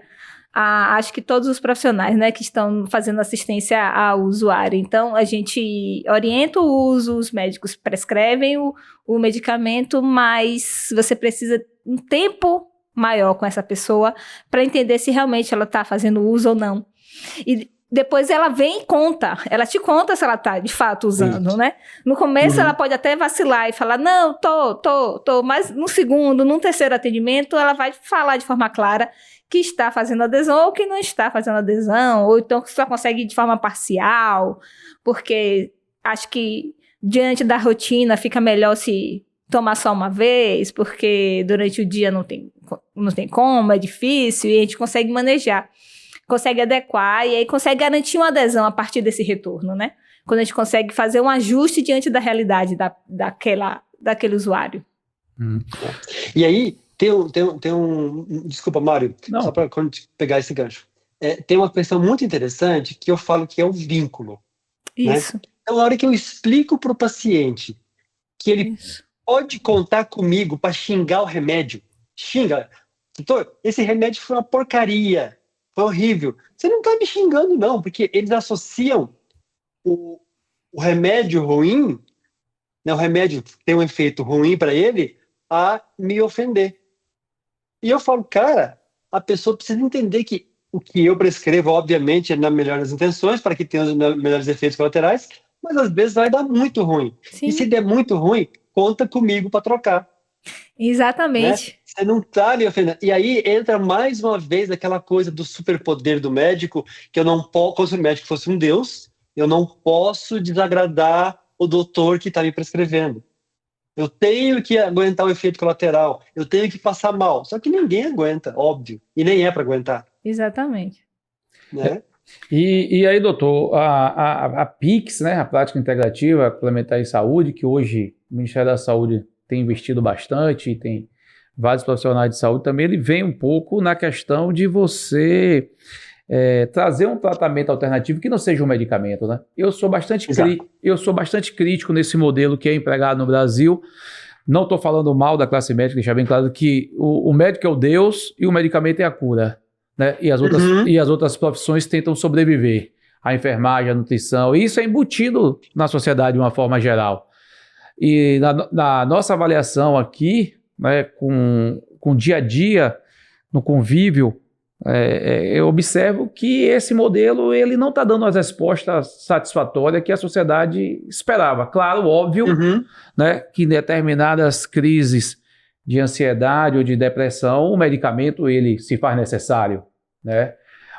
acho que todos os profissionais, né, que estão fazendo assistência ao usuário. Então, a gente orienta o uso, os médicos prescrevem o medicamento, mas você precisa um tempo maior com essa pessoa para entender se realmente ela está fazendo uso ou não. E depois ela vem e conta, ela te conta se ela está de fato usando, né? No começo ela pode até vacilar e falar, não, tô, mas no segundo, no terceiro atendimento, ela vai falar de forma clara que está fazendo adesão ou que não está fazendo adesão, ou então que só consegue de forma parcial, porque acho que diante da rotina fica melhor se tomar só uma vez, porque durante o dia não tem como, é difícil, e a gente consegue manejar, consegue adequar, e aí consegue garantir uma adesão a partir desse retorno, né? Quando a gente consegue fazer um ajuste diante da realidade daquele usuário. E aí, tem desculpa, Mário, Não. só para pegar esse gancho. Tem uma questão muito interessante que eu falo que é o vínculo. Isso. Né? Então, na hora que eu explico para o paciente que ele pode contar comigo para xingar o remédio, xinga, doutor, esse remédio foi uma porcaria, foi horrível. Você não está me xingando, não, porque eles associam o remédio ruim, né, o remédio tem um efeito ruim para ele, a me ofender. E eu falo, cara, a pessoa precisa entender que o que eu prescrevo, obviamente, é nas melhores intenções, para que tenha os melhores efeitos colaterais, mas às vezes vai dar muito ruim. Sim. E se der muito ruim, conta comigo para trocar. Exatamente. Né? Você não está me ofendendo. E aí entra mais uma vez aquela coisa do superpoder do médico, que eu não posso, como se o médico fosse um deus, eu não posso desagradar o doutor que está me prescrevendo. Eu tenho que aguentar o efeito colateral, eu tenho que passar mal. Só que ninguém aguenta, óbvio, e nem é para aguentar. Exatamente. Né? E aí, doutor, a PICS, né, a Prática Integrativa Complementar em Saúde, que hoje o Ministério da Saúde tem investido bastante, e tem vários profissionais de saúde também, ele vem um pouco na questão de você trazer um tratamento alternativo que não seja um medicamento, né? Eu sou bastante crítico nesse modelo que é empregado no Brasil. Não estou falando mal da classe médica, deixar bem claro que o médico é o Deus e o medicamento é a cura, né? E as outras profissões tentam sobreviver. A enfermagem, a nutrição, e isso é embutido na sociedade de uma forma geral. E na nossa avaliação aqui, né, com o dia a dia, no convívio, eu observo que esse modelo ele não está dando as respostas satisfatórias que a sociedade esperava. Claro, óbvio, né, que em determinadas crises de ansiedade ou de depressão, o medicamento ele se faz necessário, né?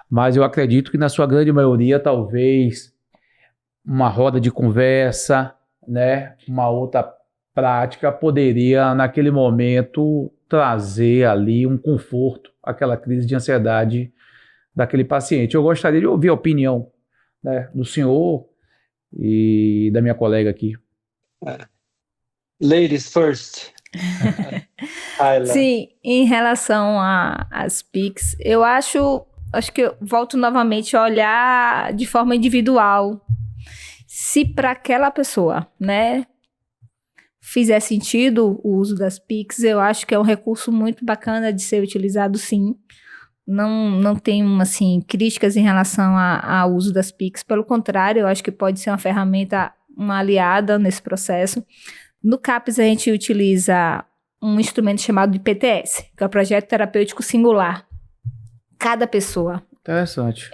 Mas eu acredito que na sua grande maioria, talvez uma roda de conversa, né, uma outra prática poderia, naquele momento, trazer ali um conforto àquela crise de ansiedade daquele paciente. Eu gostaria de ouvir a opinião, né, do senhor e da minha colega aqui. Ladies first. Sim, em relação às PICs, eu acho que eu volto novamente a olhar de forma individual. Se para aquela pessoa, né, fizer sentido o uso das PICs, eu acho que é um recurso muito bacana de ser utilizado, sim. Não tenho, assim, críticas em relação ao uso das PICs. Pelo contrário, eu acho que pode ser uma ferramenta, uma aliada nesse processo. No CAPS, a gente utiliza um instrumento chamado de PTS, que é o Projeto Terapêutico Singular. Cada pessoa. Interessante.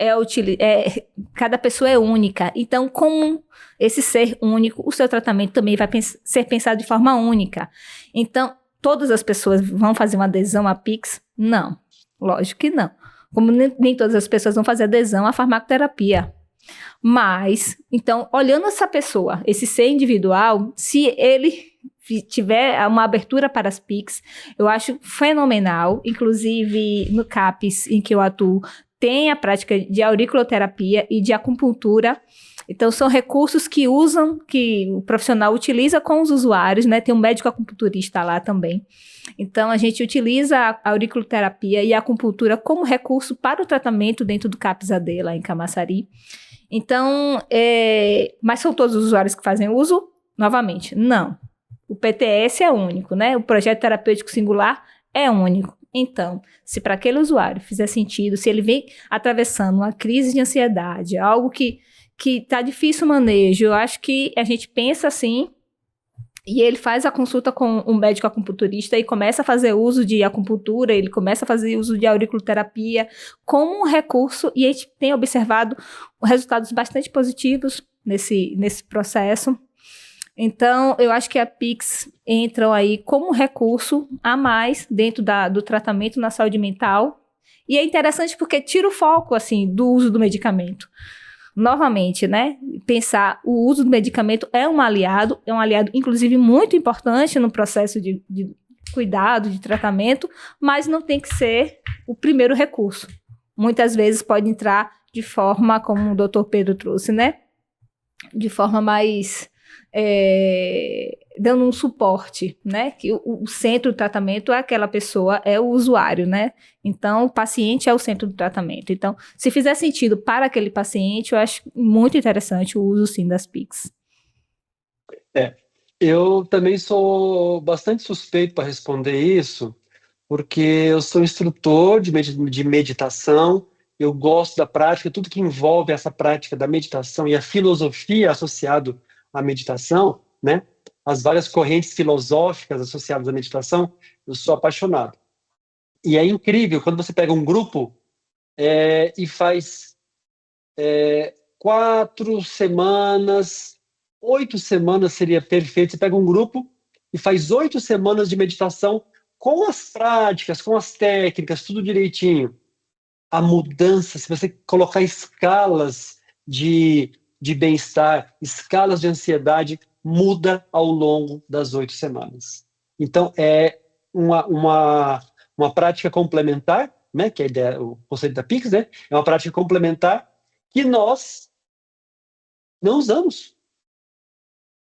Cada pessoa é única. Então, como esse ser único, o seu tratamento também vai ser pensado de forma única. Então, todas as pessoas vão fazer uma adesão à PICs? Não. Lógico que não. Como nem todas as pessoas vão fazer adesão à farmacoterapia. Mas, então, olhando essa pessoa, esse ser individual, se ele tiver uma abertura para as PICs, eu acho fenomenal. Inclusive, no CAPS, em que eu atuo, tem a prática de auriculoterapia e de acupuntura. Então, são recursos que o profissional utiliza com os usuários, né? Tem um médico acupunturista lá também. Então, a gente utiliza a auriculoterapia e a acupuntura como recurso para o tratamento dentro do CAPS-AD, lá em Camaçari. Então, mas são todos os usuários que fazem uso? Novamente, não. O PTS é único, né? O Projeto Terapêutico Singular é único. Então, se para aquele usuário fizer sentido, se ele vem atravessando uma crise de ansiedade, algo que está difícil o manejo, eu acho que a gente pensa assim, e ele faz a consulta com um médico acupunturista e começa a fazer uso de acupuntura, ele começa a fazer uso de auriculoterapia como um recurso, e a gente tem observado resultados bastante positivos nesse processo. Então, eu acho que a PICs entram aí como recurso a mais dentro do tratamento na saúde mental. E é interessante porque tira o foco, assim, do uso do medicamento. Novamente, né? Pensar o uso do medicamento é um aliado, inclusive, muito importante no processo de cuidado, de tratamento, mas não tem que ser o primeiro recurso. Muitas vezes pode entrar de forma, como o doutor Pedro trouxe, né? De forma mais... dando um suporte, né? Que o centro do tratamento é aquela pessoa, é o usuário, né? Então, o paciente é o centro do tratamento. Então, se fizer sentido para aquele paciente, eu acho muito interessante o uso, sim, das PICs. Eu também sou bastante suspeito para responder isso, porque eu sou instrutor de meditação, eu gosto da prática, tudo que envolve essa prática da meditação e a filosofia associado à meditação, né? As várias correntes filosóficas associadas à meditação, eu sou apaixonado. E é incrível quando você pega um grupo e faz 4 semanas, 8 semanas seria perfeito. Você pega um grupo e faz 8 semanas de meditação com as práticas, com as técnicas, tudo direitinho. A mudança, se você colocar escalas de bem-estar, escalas de ansiedade, muda ao longo das 8 semanas. Então, é uma prática complementar, né, que é a ideia, o conceito da PIX, né, é uma prática complementar que nós não usamos.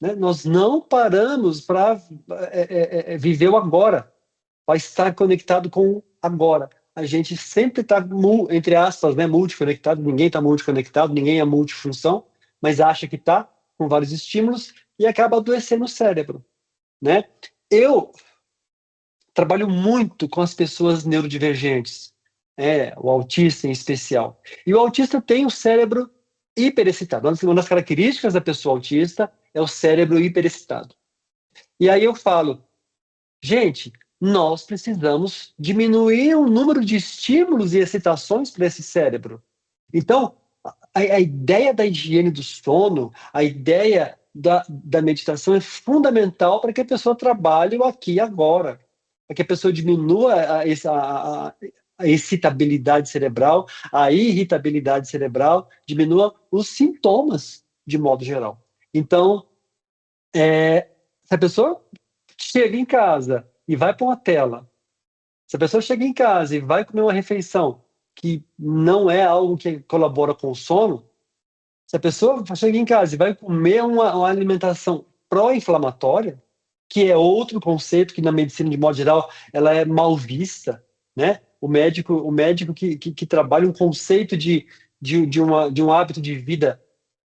Né? Nós não paramos para viver o agora, para estar conectado com o agora. A gente sempre está, entre aspas, né, multiconectado. Ninguém está multiconectado, ninguém é multifunção, mas acha que está com vários estímulos e acaba adoecendo o cérebro. Né? Eu trabalho muito com as pessoas neurodivergentes, o autista em especial. E o autista tem o cérebro hiperexcitado. Uma das características da pessoa autista é o cérebro hiperexcitado. E aí eu falo, gente, nós precisamos diminuir o número de estímulos e excitações para esse cérebro. Então, a ideia da higiene do sono, a ideia da meditação é fundamental para que a pessoa trabalhe o aqui e agora, para que a pessoa diminua a excitabilidade cerebral, a irritabilidade cerebral, diminua os sintomas de modo geral. Então, se a pessoa chega em casa e vai para uma tela, se a pessoa chega em casa e vai comer uma refeição que não é algo que colabora com o sono, se a pessoa chega em casa e vai comer uma alimentação pró-inflamatória, que é outro conceito que na medicina, de modo geral, ela é mal vista, né? O médico que trabalha um conceito de um hábito de vida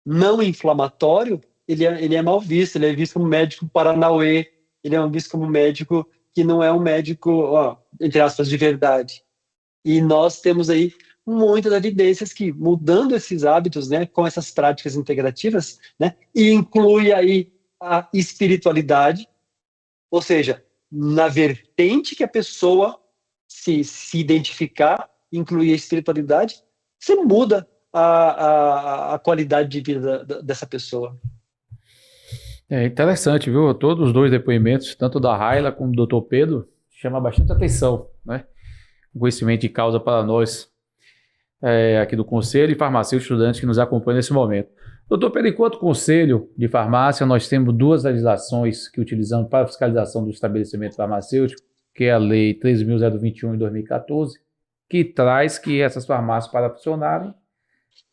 não inflamatório, ele é mal visto, ele é visto como médico paranauê, ele é visto como médico que não é um médico, entre aspas, de verdade. E nós temos aí muitas evidências que, mudando esses hábitos, né, com essas práticas integrativas, né, e inclui aí a espiritualidade, ou seja, na vertente que a pessoa se identificar, incluir a espiritualidade, você muda a qualidade de vida dessa pessoa. É interessante, viu? Todos os dois depoimentos, tanto da Raila como do Dr. Pedro, chama bastante atenção, né? O conhecimento de causa para nós aqui do Conselho e farmacêuticos estudantes que nos acompanham nesse momento. Doutor Pedro, enquanto Conselho de Farmácia, nós temos 2 legislações que utilizamos para a fiscalização do estabelecimento farmacêutico, que é a Lei 13.021 de 2014, que traz que essas farmácias, para funcionarem,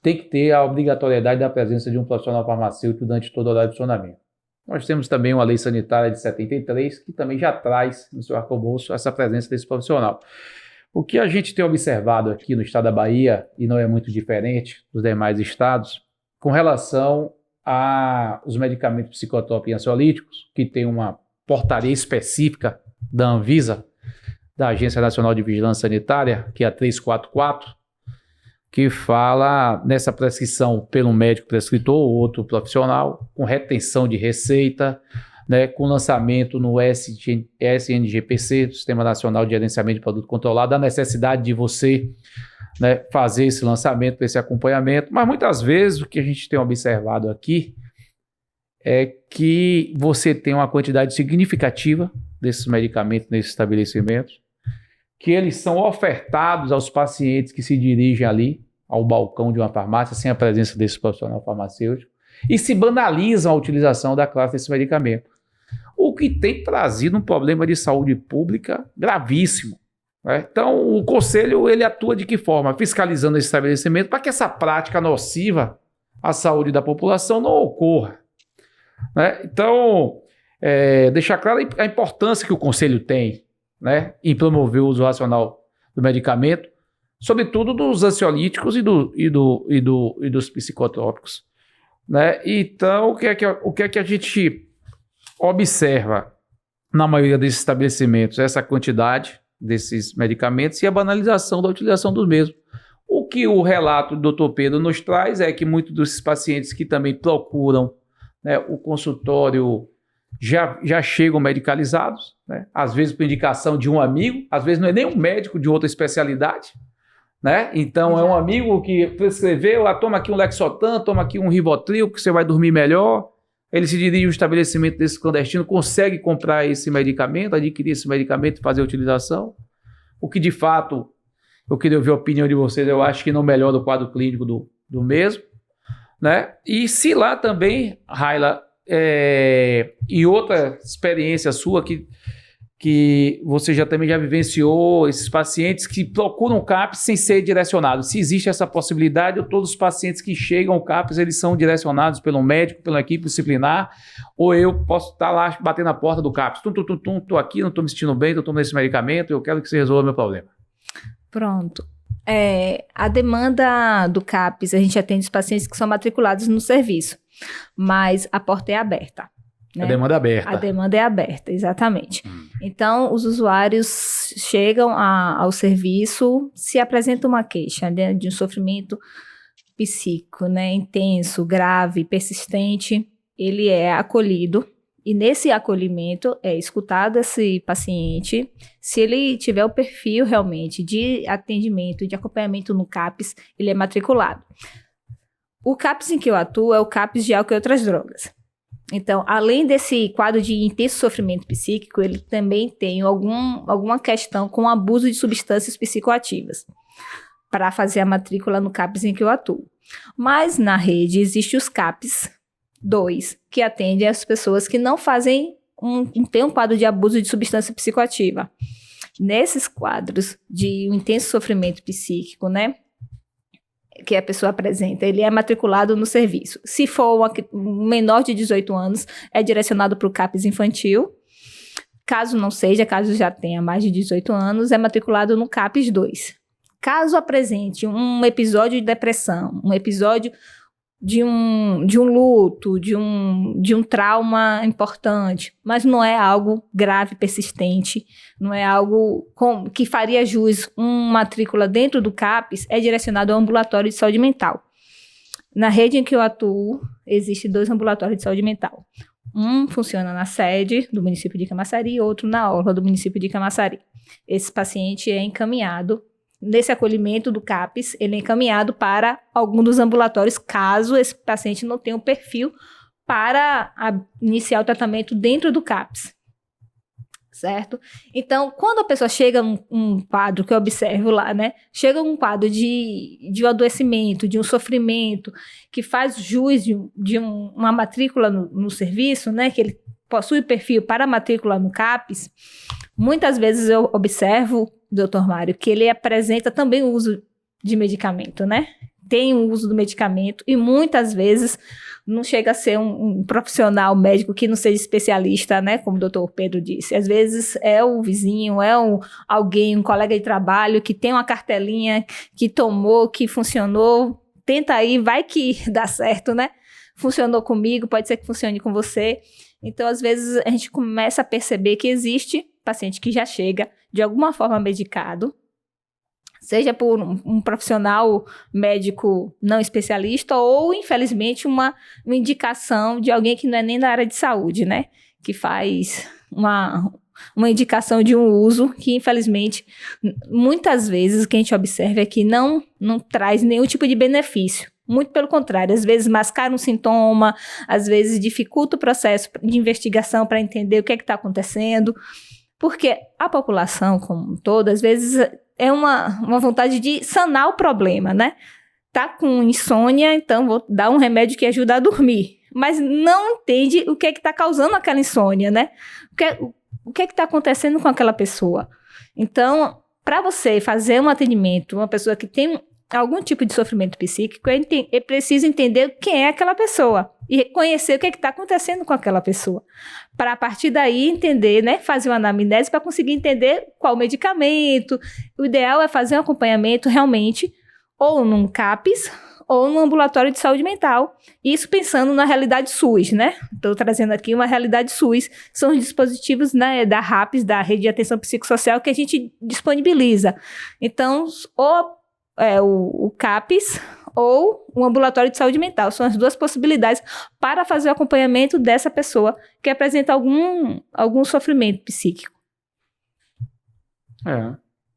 tem que ter a obrigatoriedade da presença de um profissional farmacêutico durante todo o horário de funcionamento. Nós temos também uma lei sanitária de 73, que também já traz no seu arcabouço essa presença desse profissional. O que a gente tem observado aqui no estado da Bahia, e não é muito diferente dos demais estados, com relação aos medicamentos psicotrópicos e ansiolíticos, que tem uma portaria específica da Anvisa, da Agência Nacional de Vigilância Sanitária, que é a 344, que fala nessa prescrição pelo médico prescritor ou outro profissional, com retenção de receita, né, com lançamento no SNGPC, Sistema Nacional de Gerenciamento de Produto Controlado, a necessidade de você, né, fazer esse lançamento, esse acompanhamento. Mas muitas vezes o que a gente tem observado aqui é que você tem uma quantidade significativa desses medicamentos nesses estabelecimentos, que eles são ofertados aos pacientes que se dirigem ali ao balcão de uma farmácia sem a presença desse profissional farmacêutico e se banalizam a utilização da classe desse medicamento, o que tem trazido um problema de saúde pública gravíssimo. Né? Então, o Conselho ele atua de que forma? Fiscalizando esse estabelecimento para que essa prática nociva à saúde da população não ocorra. Né? Então, deixar claro a importância que o Conselho tem, né, em promover o uso racional do medicamento, sobretudo dos ansiolíticos e dos psicotrópicos. Né? Então, o que é que a gente observa na maioria desses estabelecimentos? Essa quantidade desses medicamentos e a banalização da utilização dos mesmos. O que o relato do Dr. Pedro nos traz é que muitos desses pacientes que também procuram, né, o consultório já chegam medicalizados, né? Às vezes por indicação de um amigo, às vezes não é nem um médico de outra especialidade, né? Então é um amigo que prescreveu, toma aqui um Lexotan, toma aqui um Rivotril, que você vai dormir melhor. Ele se dirige ao estabelecimento desse clandestino, consegue comprar esse medicamento, adquirir esse medicamento e fazer a utilização. O que de fato, eu queria ouvir a opinião de vocês, eu acho que não melhora o quadro clínico do mesmo, né? E se lá também, Raila, e outra experiência sua que você também já vivenciou, esses pacientes que procuram o CAPS sem ser direcionados. Se existe essa possibilidade, ou todos os pacientes que chegam ao CAPS, eles são direcionados pelo médico, pela equipe disciplinar, ou eu posso estar lá batendo na porta do CAPS. Estou aqui, não estou me sentindo bem, estou tomando esse medicamento, eu quero que você resolva o meu problema. Pronto. A demanda do CAPS, a gente atende os pacientes que são matriculados no serviço, mas a porta é aberta. Né? A demanda é aberta. A demanda é aberta, exatamente. Então, os usuários chegam ao serviço, se apresenta uma queixa, né, de um sofrimento psíquico, né, intenso, grave, persistente, ele é acolhido. E nesse acolhimento é escutado esse paciente, se ele tiver o perfil realmente de atendimento, de acompanhamento no CAPS, ele é matriculado. O CAPS em que eu atuo é o CAPS de álcool e outras drogas. Então, além desse quadro de intenso sofrimento psíquico, ele também tem alguma questão com abuso de substâncias psicoativas para fazer a matrícula no CAPS em que eu atuo. Mas na rede existe os CAPS 2, que atendem as pessoas que não têm um quadro de abuso de substância psicoativa. Nesses quadros de um intenso sofrimento psíquico, né, que a pessoa apresenta, ele é matriculado no serviço. Se for um menor de 18 anos, é direcionado para o CAPS infantil. Caso não seja, caso já tenha mais de 18 anos, é matriculado no CAPS 2. Caso apresente um episódio de depressão, um episódio de um luto, de um trauma importante, mas não é algo grave, persistente, não é algo que faria jus uma matrícula dentro do CAPS, é direcionado ao ambulatório de saúde mental. Na rede em que eu atuo, existem 2 ambulatórios de saúde mental. Um funciona na sede do município de Camaçari e outro na orla do município de Camaçari. Esse paciente é encaminhado. Nesse acolhimento do CAPS, ele é encaminhado para algum dos ambulatórios, caso esse paciente não tenha um perfil para iniciar o tratamento dentro do CAPS, certo? Então, quando a pessoa chega um quadro que eu observo lá, né? Chega um quadro de um adoecimento, de um sofrimento, que faz jus de uma matrícula no serviço, né? Que ele possui perfil para matrícula no CAPS, muitas vezes eu observo, doutor Mário, que ele apresenta também o uso de medicamento, né? Tem o uso do medicamento e muitas vezes não chega a ser um profissional médico que não seja especialista, né? Como o doutor Pedro disse. Às vezes é o vizinho, é alguém, um colega de trabalho que tem uma cartelinha que tomou, que funcionou. Tenta aí, vai que dá certo, né? Funcionou comigo, pode ser que funcione com você. Então, às vezes, a gente começa a perceber que existe paciente que já chega de alguma forma medicado, seja por um profissional médico não especialista ou, infelizmente, uma indicação de alguém que não é nem da área de saúde, né? Que faz uma indicação de um uso que, infelizmente, muitas vezes o que a gente observa é que não traz nenhum tipo de benefício. Muito pelo contrário, às vezes mascara um sintoma, às vezes dificulta o processo de investigação para entender o que é que está acontecendo, porque a população como um todo, às vezes, é uma vontade de sanar o problema, né? Tá com insônia, então vou dar um remédio que ajuda a dormir, mas não entende o que é que está causando aquela insônia, né? O que é que está acontecendo com aquela pessoa. Então, para você fazer um atendimento, uma pessoa que tem algum tipo de sofrimento psíquico, é preciso entender quem é aquela pessoa e reconhecer o que está acontecendo com aquela pessoa. Para, a partir daí, entender, né, fazer uma anamnese para conseguir entender qual medicamento. O ideal é fazer um acompanhamento realmente ou num CAPS ou num ambulatório de saúde mental. Isso pensando na realidade SUS, né? Estou trazendo aqui uma realidade SUS. São os dispositivos, né, da RAPS, da Rede de Atenção Psicossocial, que a gente disponibiliza. Então, ou o CAPS ou um ambulatório de saúde mental. São as duas possibilidades para fazer o acompanhamento dessa pessoa que apresenta algum sofrimento psíquico.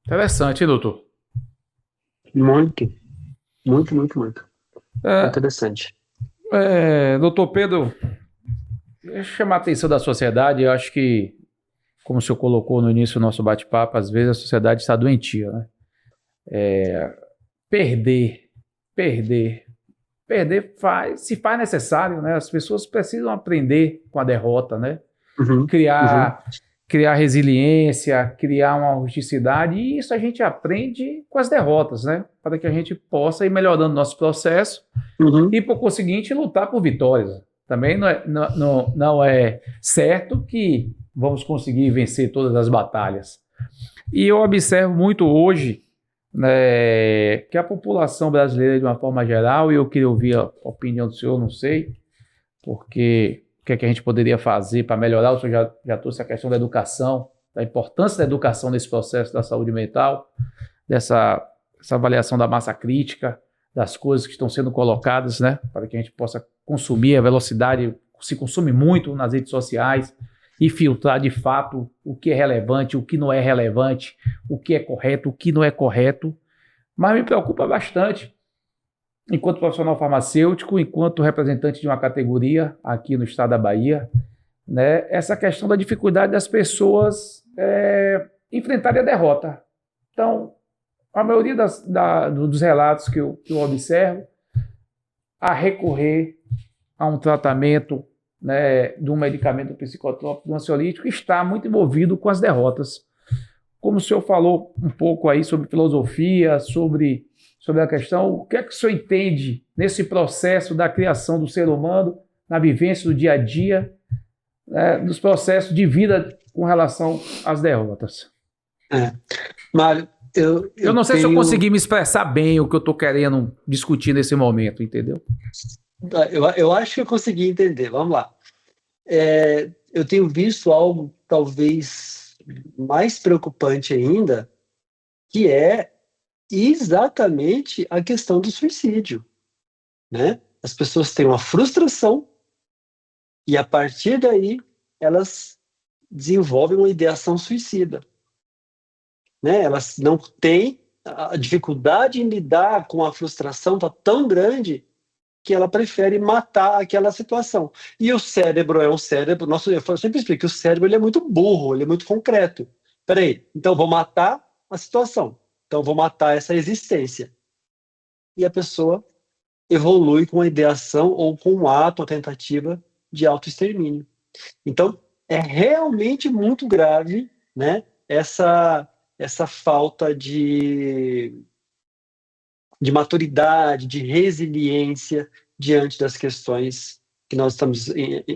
Interessante, doutor. Muito. Interessante. Doutor Pedro, deixa eu chamar a atenção da sociedade. Eu acho que, como o senhor colocou no início do nosso bate-papo, às vezes a sociedade está doentia, né? Perder se faz necessário, né? As pessoas precisam aprender com a derrota, né? Criar resiliência, criar uma rusticidade, e isso a gente aprende com as derrotas, né? Para que a gente possa ir melhorando nosso processo e, por conseguinte, lutar por vitórias. Também não é certo que vamos conseguir vencer todas as batalhas. E eu observo muito hoje, né, que a população brasileira, de uma forma geral, e eu queria ouvir a opinião do senhor, não sei, porque o que é que a gente poderia fazer para melhorar. O senhor já trouxe a questão da educação, da importância da educação nesse processo da saúde mental, essa avaliação da massa crítica, das coisas que estão sendo colocadas, né, para que a gente possa consumir. A velocidade se consome muito nas redes sociais, e filtrar de fato o que é relevante, o que não é relevante, o que é correto, o que não é correto. Mas me preocupa bastante, enquanto profissional farmacêutico, enquanto representante de uma categoria aqui no estado da Bahia, né, essa questão da dificuldade das pessoas enfrentarem a derrota. Então, a maioria dos relatos que eu observo, a recorrer a um tratamento, né, de um medicamento psicotrópico, de um ansiolítico, está muito envolvido com as derrotas. Como o senhor falou um pouco aí sobre filosofia, sobre a questão, o que é que o senhor entende nesse processo da criação do ser humano, na vivência do dia a dia, dos processos de vida com relação às derrotas? Mário, eu não sei se eu consegui me expressar bem o que eu estou querendo discutir nesse momento, entendeu? Eu acho que eu consegui entender. Vamos lá. Eu tenho visto algo talvez mais preocupante ainda, que é exatamente a questão do suicídio, né? As pessoas têm uma frustração e, a partir daí, elas desenvolvem uma ideação suicida, né? Elas não têm a dificuldade em lidar com a frustração, está tão grande que ela prefere matar aquela situação. E o cérebro eu sempre explico que o cérebro ele é muito burro, ele é muito concreto. Peraí, então vou matar a situação, então vou matar essa existência. E a pessoa evolui com a ideação ou com um ato, a tentativa de autoextermínio. Então, é realmente muito grave, né, essa falta de maturidade, de resiliência diante das questões que nós estamos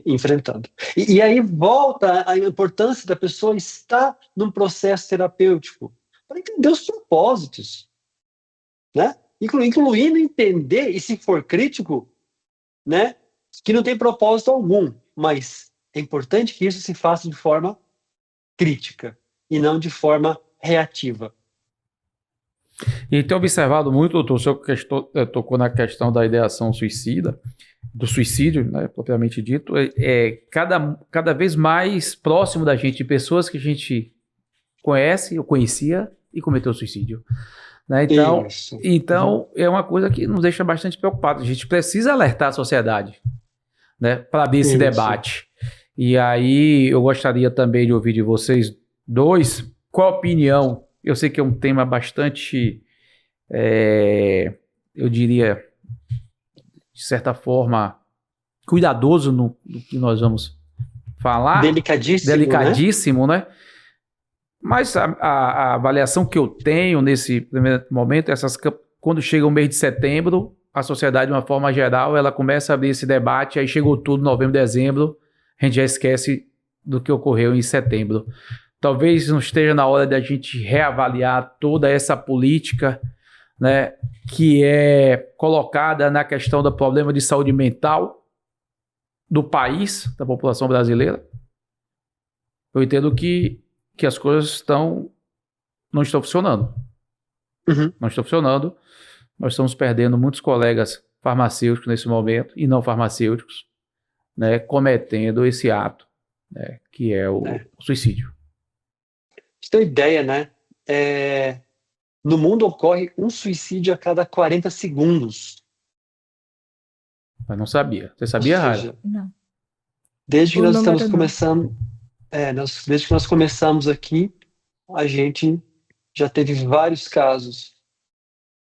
enfrentando. E aí volta a importância da pessoa estar num processo terapêutico para entender os propósitos, né? Incluindo entender, e se for crítico, né, que não tem propósito algum, mas é importante que isso se faça de forma crítica e não de forma reativa. E tem observado muito, doutor, o senhor tocou na questão da ideação suicida, do suicídio, né, propriamente dito, cada vez mais próximo da gente, de pessoas que a gente conhece, ou conhecia, e cometeu suicídio. Né? Então é uma coisa que nos deixa bastante preocupados. A gente precisa alertar a sociedade, né, para abrir esse debate. E aí eu gostaria também de ouvir de vocês dois, qual a opinião. Eu sei que é um tema bastante, eu diria, de certa forma, cuidadoso no que nós vamos falar. Delicadíssimo, né? Mas a avaliação que eu tenho nesse primeiro momento, quando chega o mês de setembro, a sociedade, de uma forma geral, ela começa a abrir esse debate, aí chegou tudo, novembro, dezembro, a gente já esquece do que ocorreu em setembro. Talvez não esteja na hora de a gente reavaliar toda essa política, né, que é colocada na questão do problema de saúde mental do país, da população brasileira. Eu entendo que as coisas não estão funcionando. Uhum. não estão funcionando. Nós estamos perdendo muitos colegas farmacêuticos nesse momento e não farmacêuticos, né, cometendo esse ato, né, que é o suicídio. Você tem uma ideia, né? No mundo ocorre um suicídio a cada 40 segundos. Mas não sabia. Você Ou sabia, Raia? seja, Não. desde que O nós número estamos não. começando, desde que nós começamos aqui, a gente já teve vários casos.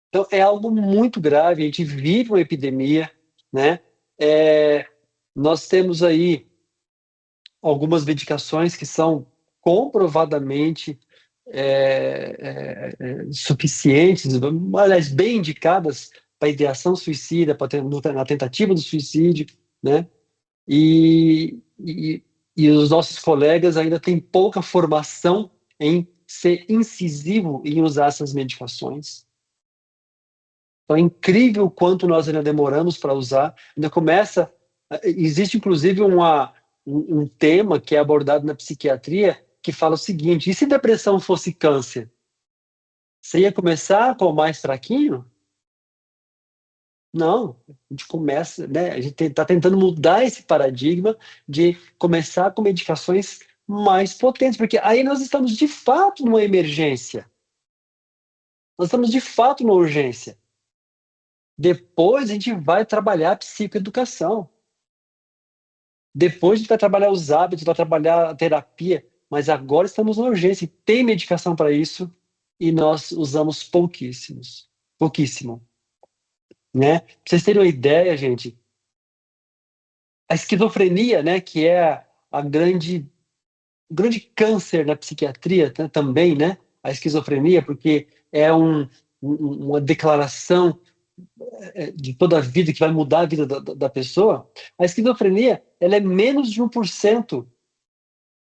Então, é algo muito grave, a gente vive uma epidemia, né? Nós temos aí algumas medicações que são comprovadamente suficientes, aliás, bem indicadas para ideação suicida, na tentativa do suicídio, né? E os nossos colegas ainda têm pouca formação em ser incisivo em usar essas medicações. Então é incrível o quanto nós ainda demoramos para usar. Ainda começa. Existe inclusive um tema que é abordado na psiquiatria que fala o seguinte: e se depressão fosse câncer? Você ia começar com o mais fraquinho? Não, a gente começa, né? A gente está tentando mudar esse paradigma de começar com medicações mais potentes, porque aí nós estamos de fato numa emergência. Nós estamos de fato numa urgência. Depois a gente vai trabalhar a psicoeducação. Depois a gente vai trabalhar os hábitos, vai trabalhar a terapia, mas agora estamos na urgência e tem medicação para isso e nós usamos pouquíssimo, né? Pra vocês terem uma ideia, gente, a esquizofrenia, né, que é o grande câncer na psiquiatria também, né? A esquizofrenia, porque é uma declaração de toda a vida que vai mudar a vida da pessoa. A esquizofrenia, ela é menos de 1%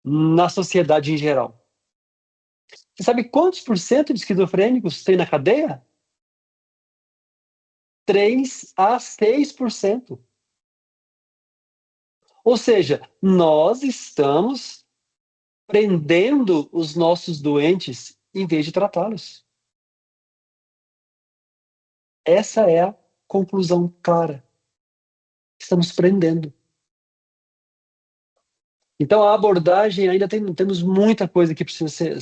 na sociedade em geral. Você sabe quantos por cento de esquizofrênicos tem na cadeia? 3 a 6%. Ou seja, nós estamos prendendo os nossos doentes em vez de tratá-los. Essa é a conclusão clara. Estamos prendendo. Então, a abordagem, ainda temos muita coisa que precisa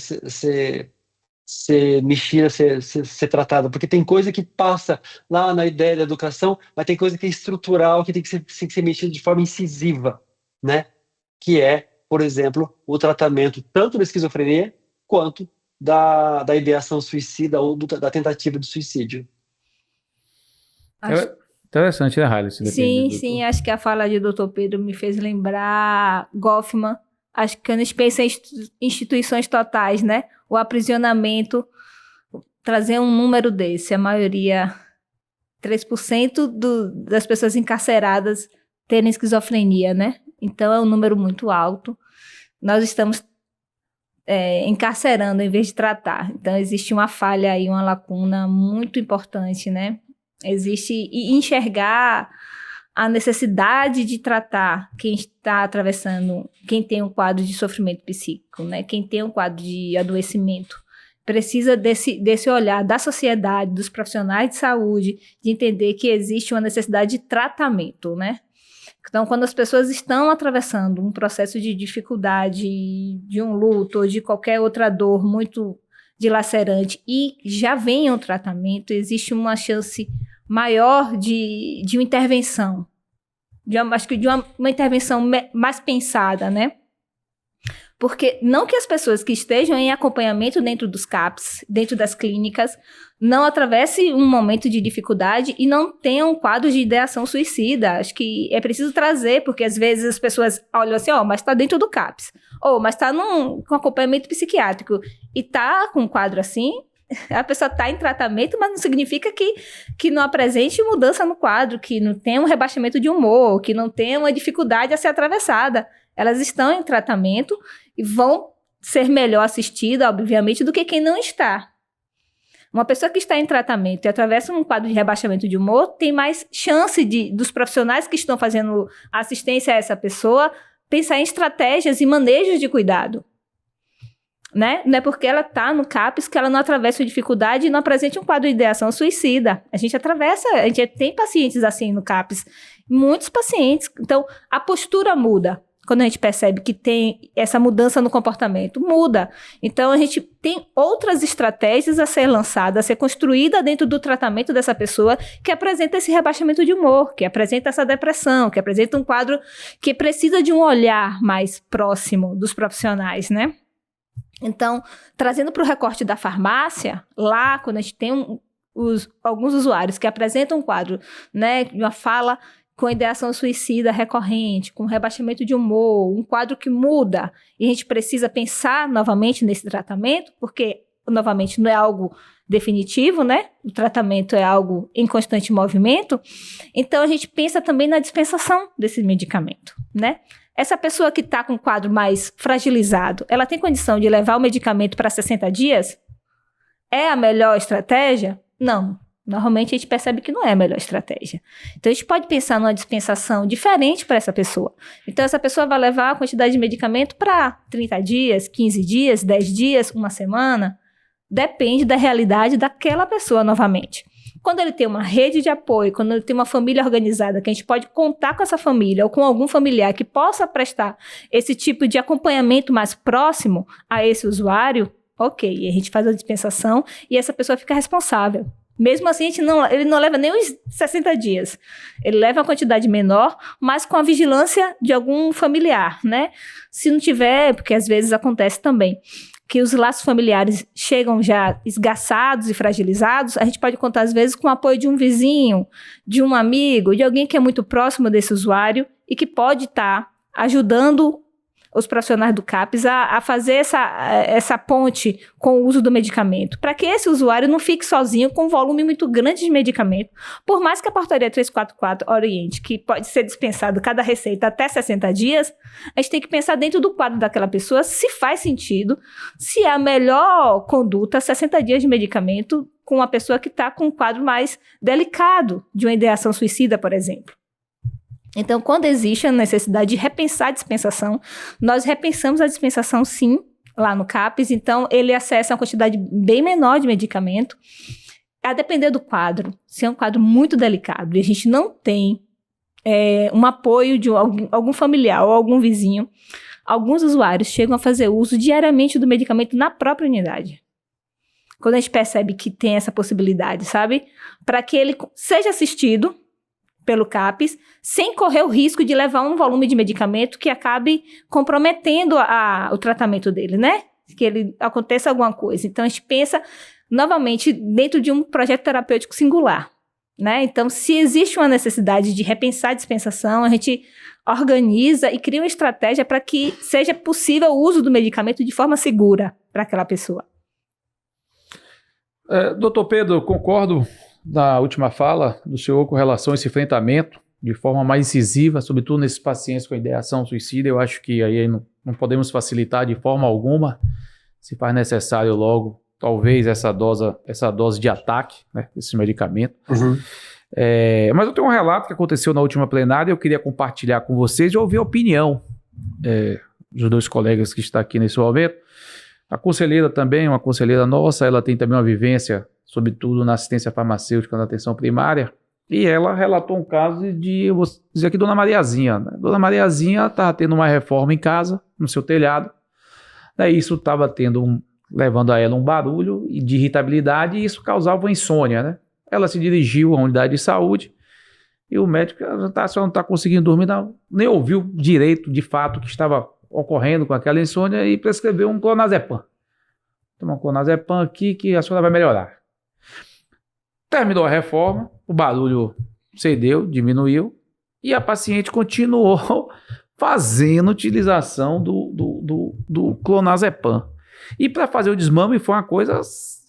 ser mexida, ser tratada, porque tem coisa que passa lá na ideia da educação, mas tem coisa que é estrutural, que tem que ser mexida de forma incisiva, né? Que é, por exemplo, o tratamento tanto da esquizofrenia quanto da ideação suicida ou da tentativa de suicídio. Acho- Interessante, né, Raia? Sim, acho que a fala de Dr. Pedro me fez lembrar Goffman. Acho que quando a gente pensa em instituições totais, né? O aprisionamento, trazer um número desse, a maioria, 3% das pessoas encarceradas terem esquizofrenia, né? Então é um número muito alto. Nós estamos encarcerando em vez de tratar. Então existe uma falha aí, uma lacuna muito importante, né? Existe e enxergar a necessidade de tratar quem está atravessando, quem tem um quadro de sofrimento psíquico, né? Quem tem um quadro de adoecimento. Precisa desse olhar da sociedade, dos profissionais de saúde, de entender que existe uma necessidade de tratamento, né? Então, quando as pessoas estão atravessando um processo de dificuldade, de um luto ou de qualquer outra dor muito dilacerante e já vem o tratamento, existe uma chance maior de uma intervenção, acho que de uma intervenção mais pensada, né? Porque não que as pessoas que estejam em acompanhamento dentro dos CAPs, dentro das clínicas, não atravessem um momento de dificuldade e não tenham quadros de ideação suicida. Acho que é preciso trazer, porque às vezes as pessoas olham assim, mas está dentro do CAPs, mas está com acompanhamento psiquiátrico e está com um quadro assim, a pessoa está em tratamento, mas não significa que não apresente mudança no quadro, que não tenha um rebaixamento de humor, que não tenha uma dificuldade a ser atravessada. Elas estão em tratamento e vão ser melhor assistidas, obviamente, do que quem não está. Uma pessoa que está em tratamento e atravessa um quadro de rebaixamento de humor tem mais chance dos profissionais que estão fazendo assistência a essa pessoa pensar em estratégias e manejos de cuidado. né? Não é porque ela está no CAPS que ela não atravessa a dificuldade e não apresenta um quadro de ideação suicida. A gente tem pacientes assim no CAPS, muitos pacientes. Então, a postura muda. Quando a gente percebe que tem essa mudança no comportamento, muda. Então, a gente tem outras estratégias a ser lançadas, a ser construída dentro do tratamento dessa pessoa que apresenta esse rebaixamento de humor, que apresenta essa depressão, que apresenta um quadro que precisa de um olhar mais próximo dos profissionais, né? Então, trazendo para o recorte da farmácia, lá, quando a gente tem alguns usuários que apresentam um quadro, né, de uma fala com ideação suicida recorrente, com rebaixamento de humor, um quadro que muda, e a gente precisa pensar novamente nesse tratamento, porque, novamente, não é algo definitivo, né? O tratamento é algo em constante movimento. Então, a gente pensa também na dispensação desse medicamento, né? Essa pessoa que está com um quadro mais fragilizado, ela tem condição de levar o medicamento para 60 dias? É a melhor estratégia? Não. Normalmente a gente percebe que não é a melhor estratégia. Então a gente pode pensar numa dispensação diferente para essa pessoa. Então essa pessoa vai levar a quantidade de medicamento para 30 dias, 15 dias, 10 dias, uma semana. Depende da realidade daquela pessoa novamente. Quando ele tem uma rede de apoio, quando ele tem uma família organizada, que a gente pode contar com essa família ou com algum familiar que possa prestar esse tipo de acompanhamento mais próximo a esse usuário, ok, a gente faz a dispensação e essa pessoa fica responsável. Mesmo assim, ele não leva nem os 60 dias. Ele leva uma quantidade menor, mas com a vigilância de algum familiar, né? Se não tiver, porque às vezes acontece também, que os laços familiares chegam já esgaçados e fragilizados, a gente pode contar às vezes com o apoio de um vizinho, de um amigo, de alguém que é muito próximo desse usuário e que pode estar ajudando os profissionais do CAPS a fazer essa ponte com o uso do medicamento, para que esse usuário não fique sozinho com um volume muito grande de medicamento. Por mais que a portaria 344 oriente, que pode ser dispensado cada receita até 60 dias, a gente tem que pensar dentro do quadro daquela pessoa se faz sentido, se é a melhor conduta 60 dias de medicamento com uma pessoa que está com um quadro mais delicado de uma ideação suicida, por exemplo. Então, quando existe a necessidade de repensar a dispensação, nós repensamos a dispensação, sim, lá no CAPS. Então, ele acessa uma quantidade bem menor de medicamento, a depender do quadro. Se é um quadro muito delicado e a gente não tem um apoio de algum familiar ou algum vizinho, alguns usuários chegam a fazer uso diariamente do medicamento na própria unidade. Quando a gente percebe que tem essa possibilidade, sabe? Para que ele seja assistido pelo CAPS, sem correr o risco de levar um volume de medicamento que acabe comprometendo o tratamento dele, né? Que ele aconteça alguma coisa. Então, a gente pensa, novamente, dentro de um projeto terapêutico singular, né? Então, se existe uma necessidade de repensar a dispensação, a gente organiza e cria uma estratégia para que seja possível o uso do medicamento de forma segura para aquela pessoa. Doutor Pedro, concordo da última fala do senhor com relação a esse enfrentamento de forma mais incisiva, sobretudo nesses pacientes com ideação suicida. Eu acho que aí não podemos facilitar de forma alguma, se faz necessário logo, talvez essa dose de ataque, né, desse medicamento. Uhum. Mas eu tenho um relato que aconteceu na última plenária e eu queria compartilhar com vocês e ouvir a opinião dos dois colegas que estão aqui nesse momento. A conselheira também, uma conselheira nossa, ela tem também uma vivência sobretudo na assistência farmacêutica na atenção primária, e ela relatou um caso de, eu vou dizer aqui, Dona Mariazinha. Né? Dona Mariazinha estava tendo uma reforma em casa, no seu telhado, daí isso estava levando a ela um barulho de irritabilidade, e isso causava uma insônia, né? Ela se dirigiu à unidade de saúde, e o médico, a senhora não está conseguindo dormir, não, nem ouviu direito, de fato, o que estava ocorrendo com aquela insônia, e prescreveu um clonazepam. Toma um clonazepam aqui que a senhora vai melhorar. Terminou a reforma, o barulho cedeu, diminuiu, e a paciente continuou fazendo utilização do clonazepam. E para fazer o desmame foi uma coisa,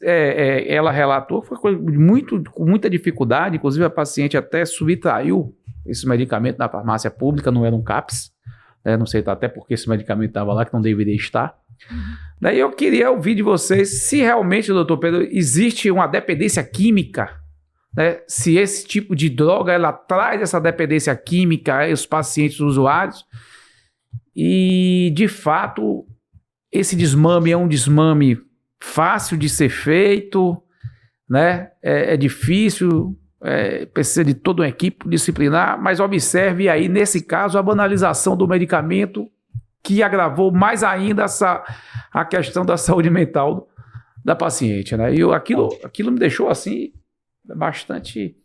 ela relatou, foi com muita dificuldade, inclusive a paciente até subtraiu esse medicamento na farmácia pública, não era um CAPS, né? Não sei até porque esse medicamento estava lá, que não deveria estar. Daí eu queria ouvir de vocês se realmente, doutor Pedro, existe uma dependência química, né? Se esse tipo de droga ela traz essa dependência química aos pacientes usuários e, de fato, esse desmame é um desmame fácil de ser feito, né? É difícil, precisa de toda uma equipe disciplinar, mas observe aí, nesse caso, a banalização do medicamento que agravou mais ainda a questão da saúde mental da paciente, né? E aquilo me deixou, assim, bastante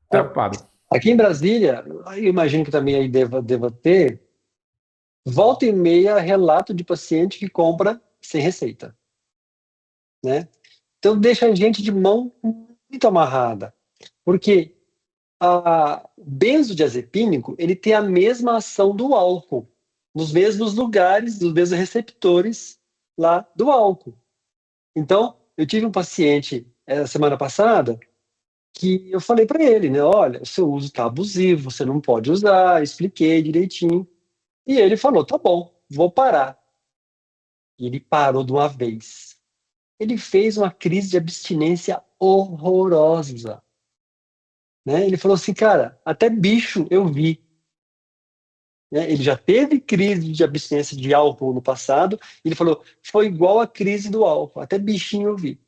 preocupado. Aqui em Brasília, eu imagino que também aí deva ter, volta e meia relato de paciente que compra sem receita, né? Então deixa a gente de mão muito amarrada, porque o benzodiazepínico, ele tem a mesma ação do álcool, nos mesmos lugares, nos mesmos receptores lá do álcool. Então, eu tive um paciente semana passada que eu falei para ele, né, olha, o seu uso está abusivo, você não pode usar, expliquei direitinho. E ele falou, tá bom, vou parar. E ele parou de uma vez. Ele fez uma crise de abstinência horrorosa. Né? Ele falou assim, cara, até bicho eu vi. Né? Ele já teve crise de abstinência de álcool no passado. E ele falou, foi igual a crise do álcool, até bichinho eu vi.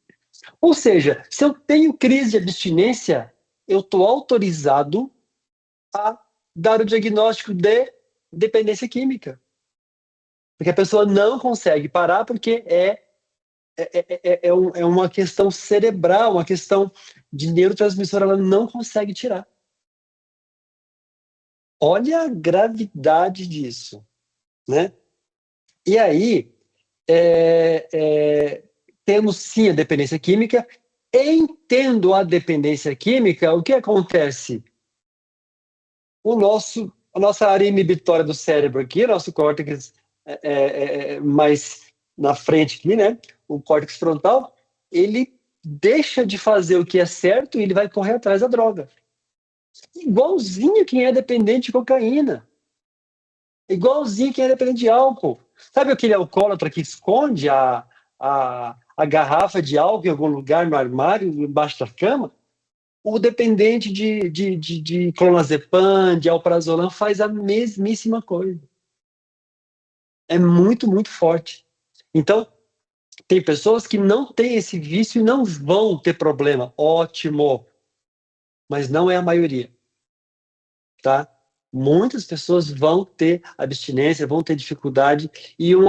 Ou seja, se eu tenho crise de abstinência, eu estou autorizado a dar o diagnóstico de dependência química. Porque a pessoa não consegue parar porque é uma questão cerebral, uma questão de neurotransmissor, ela não consegue tirar. Olha a gravidade disso, né? E aí, temos sim a dependência química. Entendo a dependência química, o que acontece? A nossa área inibitória do cérebro aqui, nosso córtex mais na frente aqui, né? O córtex frontal, ele deixa de fazer o que é certo e ele vai correr atrás da droga. Igualzinho quem é dependente de cocaína. Igualzinho quem é dependente de álcool. Sabe aquele alcoólatra que esconde a garrafa de álcool em algum lugar no armário, embaixo da cama? O dependente de clonazepam, de alprazolam, faz a mesmíssima coisa. É muito, muito forte. Então, tem pessoas que não têm esse vício e não vão ter problema. Ótimo. Mas não é a maioria. Tá? Muitas pessoas vão ter abstinência, vão ter dificuldade, e um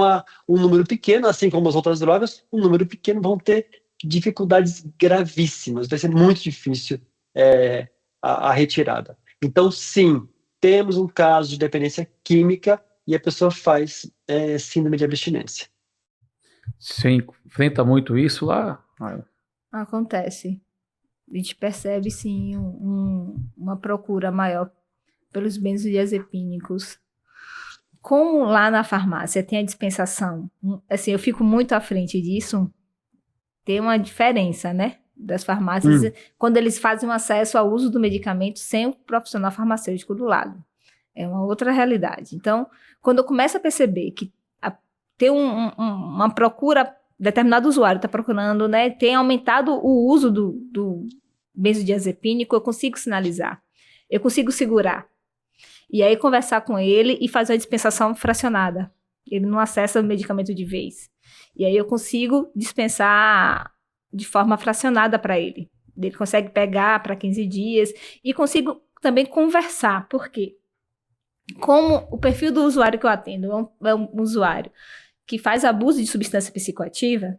número pequeno, assim como as outras drogas, um número pequeno vão ter dificuldades gravíssimas. Vai ser muito difícil a retirada. Então, sim, temos um caso de dependência química e a pessoa faz síndrome de abstinência. Você enfrenta muito isso lá? Acontece. A gente percebe, sim, uma procura maior pelos benzodiazepínicos. Como lá na farmácia tem a dispensação, assim, eu fico muito à frente disso, tem uma diferença, né, das farmácias, quando eles fazem um acesso ao uso do medicamento sem o profissional farmacêutico do lado. É uma outra realidade. Então, quando eu começo a perceber que tem uma procura, determinado usuário está procurando, né, tem aumentado o uso do benzodiazepínico, eu consigo sinalizar, eu consigo segurar. E aí conversar com ele e fazer a dispensação fracionada. Ele não acessa o medicamento de vez. E aí eu consigo dispensar de forma fracionada para ele. Ele consegue pegar para 15 dias e consigo também conversar. Por quê? Como o perfil do usuário que eu atendo é um usuário que faz abuso de substância psicoativa,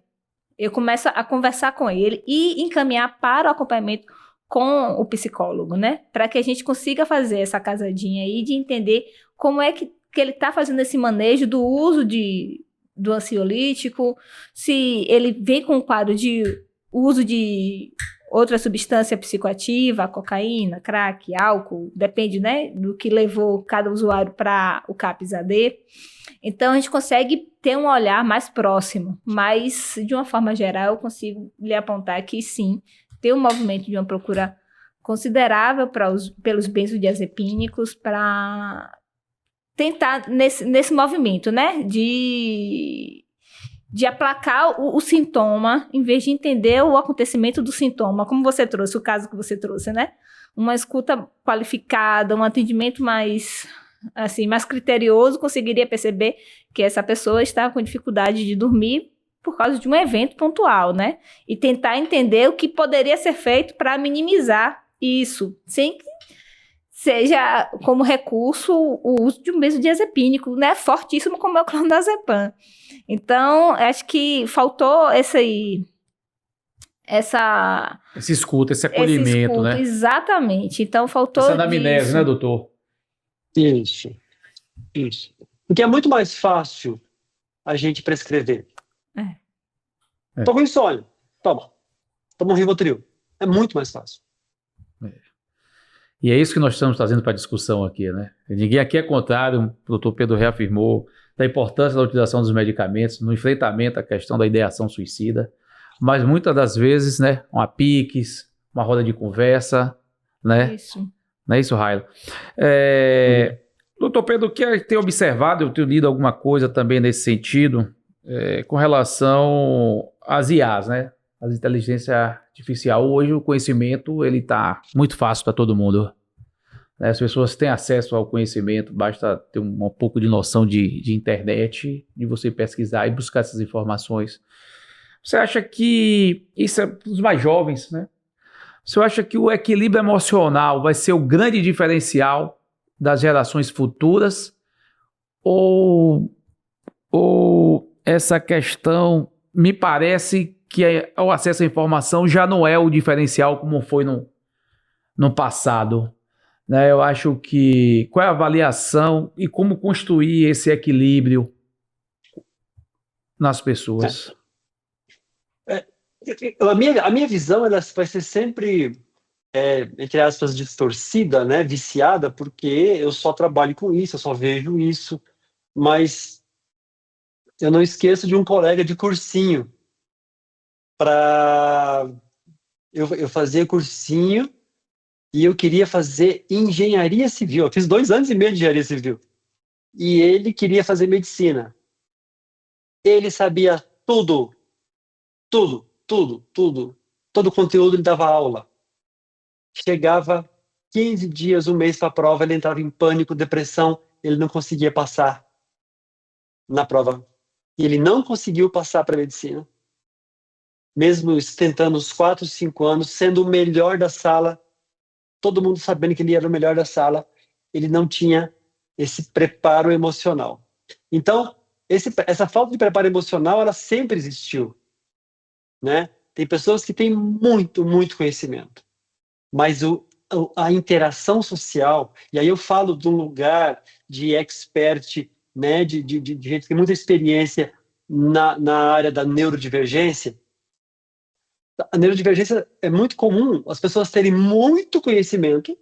eu começo a conversar com ele e encaminhar para o acompanhamento com o psicólogo, né? Para que a gente consiga fazer essa casadinha aí de entender como é que ele está fazendo esse manejo do uso do ansiolítico, se ele vem com um quadro de uso de outra substância psicoativa, cocaína, crack, álcool, depende, né, do que levou cada usuário para o CAPS-AD. Então, a gente consegue ter um olhar mais próximo, mas, de uma forma geral, eu consigo lhe apontar que, sim, tem um movimento de uma procura considerável pelos benzodiazepínicos para tentar, nesse movimento, né, de aplacar o sintoma, em vez de entender o acontecimento do sintoma, como você trouxe, o caso que você trouxe, né? Uma escuta qualificada, um atendimento mais assim, mais criterioso, conseguiria perceber que essa pessoa estava com dificuldade de dormir por causa de um evento pontual, né? E tentar entender o que poderia ser feito para minimizar isso, sem que seja como recurso o uso de um benzodiazepínico, né? Fortíssimo como é o clonazepam. Então, acho que faltou esse escuta, esse acolhimento, né? Exatamente. Então, faltou essa anamnese, disso. né, doutor? Isso. Porque é muito mais fácil a gente prescrever. Tô com insônia. Toma um Rivotril. É muito mais fácil. E é isso que nós estamos trazendo para a discussão aqui, né? Ninguém aqui é contrário, o doutor Pedro reafirmou, da importância da utilização dos medicamentos no enfrentamento à questão da ideação suicida, mas muitas das vezes, né, uma piques, uma roda de conversa, né? Isso. Não é isso, Raila? Doutor Pedro, o que tem observado, eu tenho lido alguma coisa também nesse sentido, com relação às IAs, né? As inteligências artificiais. Hoje o conhecimento ele está muito fácil para todo mundo. Né? As pessoas têm acesso ao conhecimento, basta ter um pouco de noção de internet, de você pesquisar e buscar essas informações. Você acha que, isso é para os mais jovens, né? Você acha que o equilíbrio emocional vai ser o grande diferencial das gerações futuras? Ou essa questão, me parece que o acesso à informação já não é o diferencial como foi no passado, né? Eu acho que qual é a avaliação e como construir esse equilíbrio nas pessoas? A minha visão ela vai ser sempre, entre aspas, distorcida, né? Viciada, porque eu só trabalho com isso, eu só vejo isso, mas eu não esqueço de um colega de cursinho. Eu fazia cursinho e eu queria fazer engenharia civil. Eu fiz 2 anos e meio de engenharia civil. E ele queria fazer medicina. Ele sabia tudo. Todo o conteúdo ele dava aula. Chegava 15 dias, um mês para a prova, ele entrava em pânico, depressão, ele não conseguia passar na prova. E ele não conseguiu passar para a medicina. Mesmo tentando os 4, 5 anos, sendo o melhor da sala, todo mundo sabendo que ele era o melhor da sala, ele não tinha esse preparo emocional. Então, essa falta de preparo emocional, ela sempre existiu, né? Tem pessoas que têm muito conhecimento, mas a interação social, e aí eu falo de um lugar de expert, né, de gente que tem muita experiência na área da neurodivergência. A neurodivergência é muito comum as pessoas terem muito conhecimento,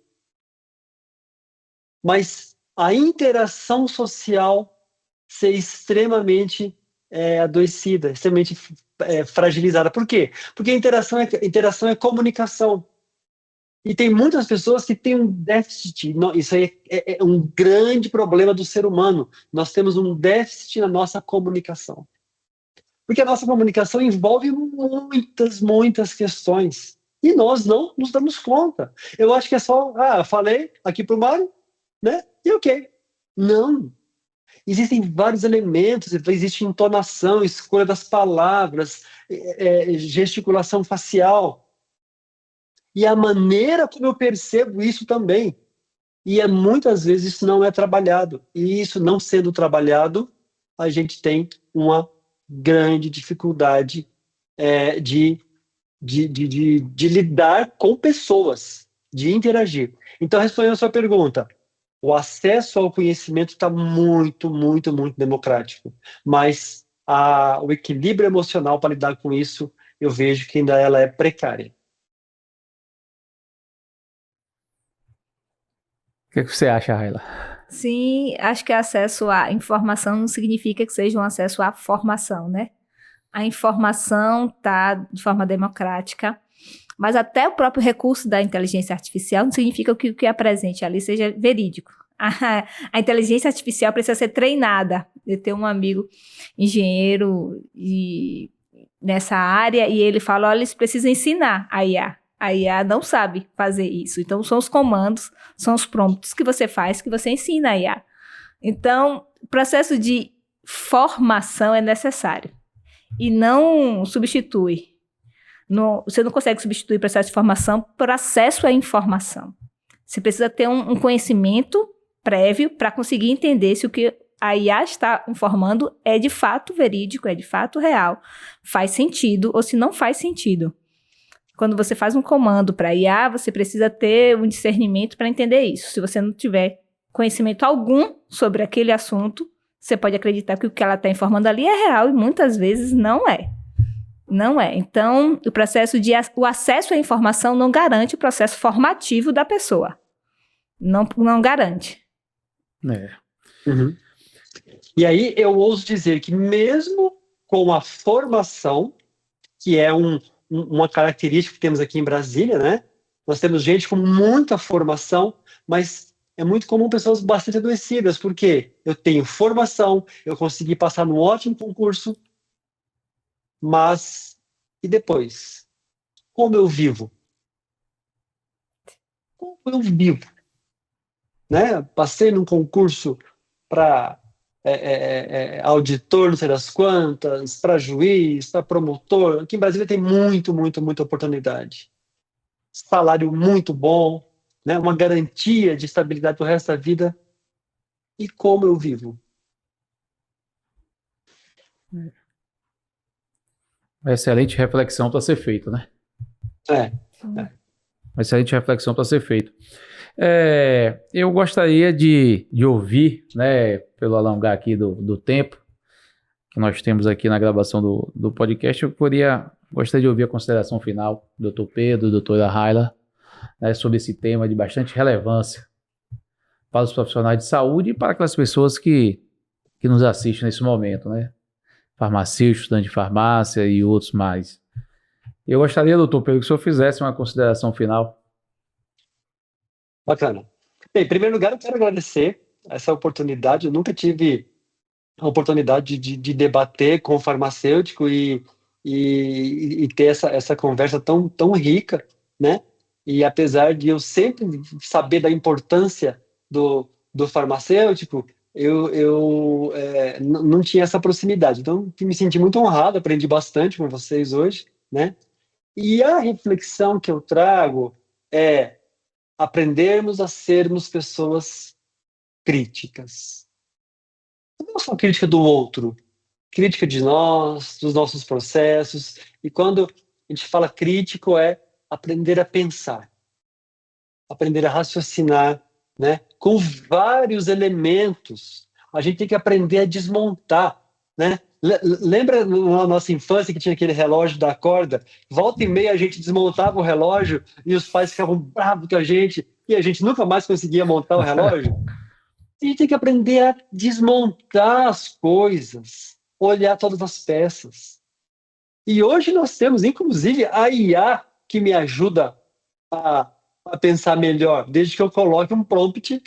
mas a interação social ser extremamente adoecida, extremamente fragilizada. Por quê? Porque a interação é comunicação. E tem muitas pessoas que têm um déficit. Isso aí é um grande problema do ser humano. Nós temos um déficit na nossa comunicação. Porque a nossa comunicação envolve muitas questões. E nós não nos damos conta. Eu acho que é só, falei aqui para o Mário, né? E ok. Não. Existem vários elementos, existe entonação, escolha das palavras, gesticulação facial. E a maneira como eu percebo isso também. E muitas vezes isso não é trabalhado. E isso não sendo trabalhado, a gente tem uma grande dificuldade de lidar com pessoas, de interagir. Então, respondendo a sua pergunta, o acesso ao conhecimento está muito democrático, mas o equilíbrio emocional para lidar com isso, eu vejo que ainda ela é precária. O que você acha, Raila? Sim, acho que acesso à informação não significa que seja um acesso à formação, né? A informação está de forma democrática, mas até o próprio recurso da inteligência artificial não significa que o que apresente ali seja verídico. A inteligência artificial precisa ser treinada. Eu tenho um amigo engenheiro nessa área e ele fala, olha, eles precisam ensinar a IA. A IA não sabe fazer isso. Então, são os comandos, são os prompts que você faz, que você ensina a IA. Então, o processo de formação é necessário e não substitui. Você não consegue substituir o processo de formação por acesso à informação. Você precisa ter um conhecimento prévio para conseguir entender se o que a IA está informando é de fato verídico, é de fato real, faz sentido ou se não faz sentido. Quando você faz um comando para IA, você precisa ter um discernimento para entender isso. Se você não tiver conhecimento algum sobre aquele assunto, você pode acreditar que o que ela está informando ali é real e muitas vezes não é. Não é. Então, o acesso à informação não garante o processo formativo da pessoa. Não garante. Uhum. E aí eu ouso dizer que mesmo com a formação, que é uma característica que temos aqui em Brasília, né? Nós temos gente com muita formação, mas é muito comum pessoas bastante adoecidas, porque eu tenho formação, eu consegui passar num ótimo concurso, mas e depois? Como eu vivo? Como eu vivo? Né? Passei num concurso para auditor, não sei das quantas, para juiz, para promotor. Aqui em Brasília tem muita oportunidade. Salário muito bom, né? Uma garantia de estabilidade para o resto da vida. E como eu vivo? Uma excelente reflexão para ser feita, né? Uma excelente reflexão para ser feita. Eu gostaria de ouvir, né, pelo alongar aqui do tempo que nós temos aqui na gravação do podcast, gostaria de ouvir a consideração final do Dr. Pedro, doutora Raila, né, sobre esse tema de bastante relevância para os profissionais de saúde e para aquelas pessoas que nos assistem nesse momento, né? Farmacêutico, estudante de farmácia e outros mais. Eu gostaria, doutor Pedro, que o senhor fizesse uma consideração final. Bacana. Bem, em primeiro lugar, eu quero agradecer essa oportunidade. Eu nunca tive a oportunidade de debater com o farmacêutico e ter essa conversa tão rica, né? E apesar de eu sempre saber da importância do farmacêutico, eu não tinha essa proximidade. Então, me senti muito honrado, aprendi bastante com vocês hoje, né? E a reflexão que eu trago é aprendermos a sermos pessoas críticas. Não só crítica do outro, crítica de nós, dos nossos processos. E quando a gente fala crítico, é aprender a pensar, aprender a raciocinar, né? Com vários elementos. A gente tem que aprender a desmontar, né? Lembra na nossa infância que tinha aquele relógio da corda? Volta e meia a gente desmontava o relógio e os pais ficavam bravos com a gente e a gente nunca mais conseguia montar o relógio. A gente tem que aprender a desmontar as coisas, olhar todas as peças. E hoje nós temos, inclusive, a IA que me ajuda a pensar melhor, desde que eu coloque um prompt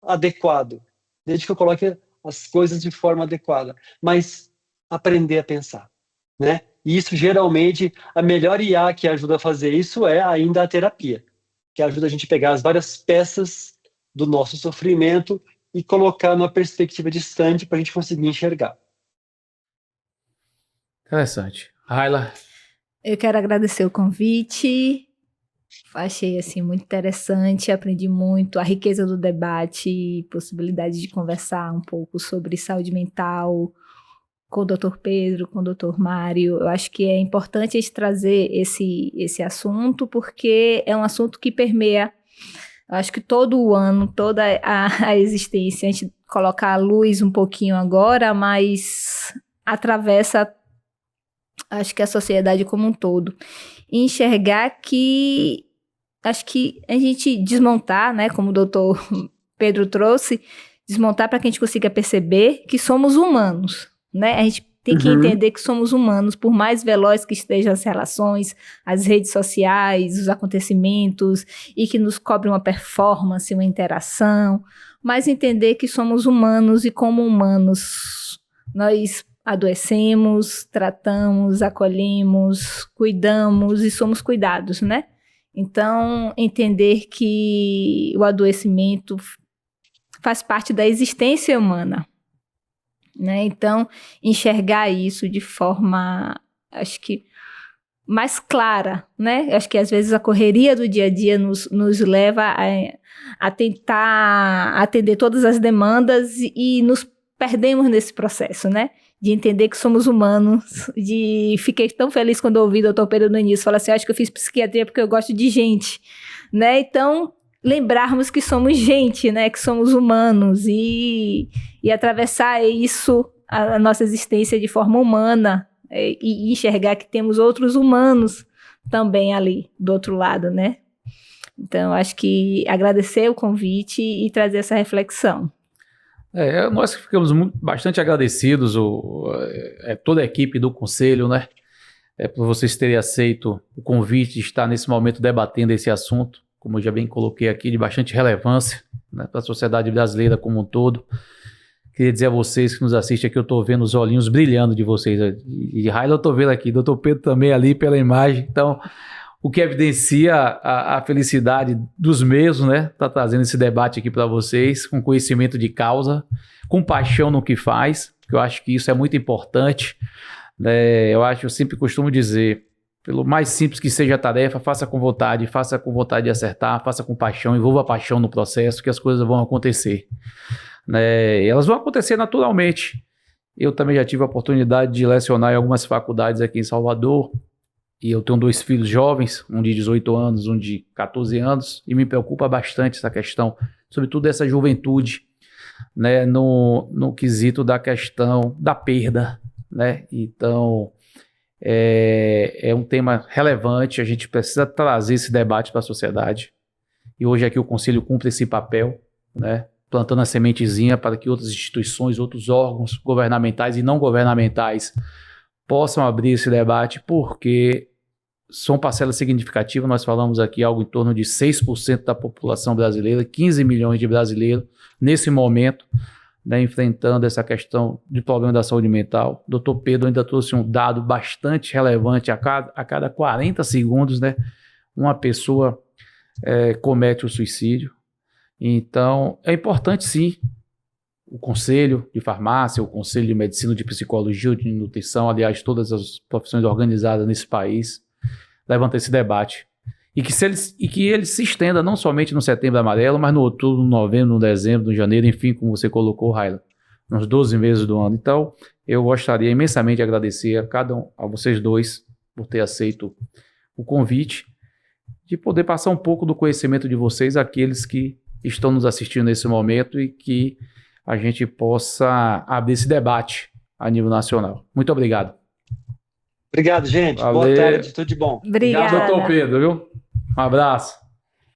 adequado, desde que eu coloque as coisas de forma adequada. Mas aprender a pensar, né? E isso, geralmente, a melhor IA que ajuda a fazer isso é ainda a terapia, que ajuda a gente a pegar as várias peças do nosso sofrimento e colocar numa perspectiva distante para a gente conseguir enxergar. Interessante. Raila. Eu quero agradecer o convite. Achei assim muito interessante, aprendi muito a riqueza do debate, possibilidade de conversar um pouco sobre saúde mental com o Dr. Pedro, com o Dr. Mário. Eu acho que é importante a gente trazer esse assunto, porque é um assunto que permeia, eu acho que todo o ano, toda a existência. A gente coloca a luz um pouquinho agora, mas atravessa, acho que a sociedade como um todo. E enxergar que, acho que a gente desmontar, né, como o doutor Pedro trouxe, desmontar para que a gente consiga perceber que somos humanos, né? A gente tem que entender que somos humanos, por mais velozes que estejam as relações, as redes sociais, os acontecimentos, e que nos cobre uma performance, uma interação, mas entender que somos humanos e como humanos nós adoecemos, tratamos, acolhemos, cuidamos e somos cuidados, né? Então, entender que o adoecimento faz parte da existência humana, né? Então, enxergar isso de forma, acho que, mais clara, né? Acho que às vezes a correria do dia a dia nos leva a tentar atender todas as demandas e nos perdemos nesse processo, né? De entender que somos humanos, fiquei tão feliz quando ouvi o Dr. Pedro no início, falar assim, acho que eu fiz psiquiatria porque eu gosto de gente, né? Então, lembrarmos que somos gente, né? Que somos humanos e atravessar isso, a nossa existência de forma humana, e enxergar que temos outros humanos também ali do outro lado, né? Então, acho que agradecer o convite e trazer essa reflexão. Nós ficamos bastante agradecidos, toda a equipe do Conselho, né? Por vocês terem aceito o convite de estar nesse momento debatendo esse assunto, como eu já bem coloquei aqui, de bastante relevância, né, para a sociedade brasileira como um todo. Queria dizer a vocês que nos assistem aqui, eu estou vendo os olhinhos brilhando de vocês. E Raila eu estou vendo aqui, Dr. Pedro também ali pela imagem. Então, o que evidencia a felicidade dos mesmos, né? Tá trazendo esse debate aqui para vocês, com conhecimento de causa, com paixão no que faz, que eu acho que isso é muito importante. Eu sempre costumo dizer, pelo mais simples que seja a tarefa, faça com vontade de acertar, faça com paixão, envolva a paixão no processo, que as coisas vão acontecer. Elas vão acontecer naturalmente. Eu também já tive a oportunidade de lecionar em algumas faculdades aqui em Salvador, e eu tenho 2 filhos jovens, um de 18 anos, um de 14 anos, e me preocupa bastante essa questão, sobretudo essa juventude, né, no quesito da questão da perda, né? Então, é um tema relevante, a gente precisa trazer esse debate para a sociedade, e hoje aqui o Conselho cumpre esse papel, né, plantando a sementezinha para que outras instituições, outros órgãos governamentais e não governamentais possam abrir esse debate, porque são parcelas significativas. Nós falamos aqui algo em torno de 6% da população brasileira, 15 milhões de brasileiros, nesse momento, né, enfrentando essa questão de problema da saúde mental. O Dr. Pedro ainda trouxe um dado bastante relevante, a cada 40 segundos, né, uma pessoa comete o suicídio. Então, é importante sim o Conselho de Farmácia, o Conselho de Medicina, de Psicologia, de Nutrição, aliás, todas as profissões organizadas nesse país, levantam esse debate. E que ele se estenda não somente no Setembro Amarelo, mas no outubro, no novembro, no dezembro, no janeiro, enfim, como você colocou, Raila, nos 12 meses do ano. Então, eu gostaria imensamente de agradecer a vocês dois por ter aceito o convite, de poder passar um pouco do conhecimento de vocês àqueles que estão nos assistindo nesse momento e que a gente possa abrir esse debate a nível nacional. Muito obrigado. Obrigado, gente. Valeu. Boa tarde, tudo de bom. Obrigada. Obrigado, Dr. Pedro, viu? Um abraço.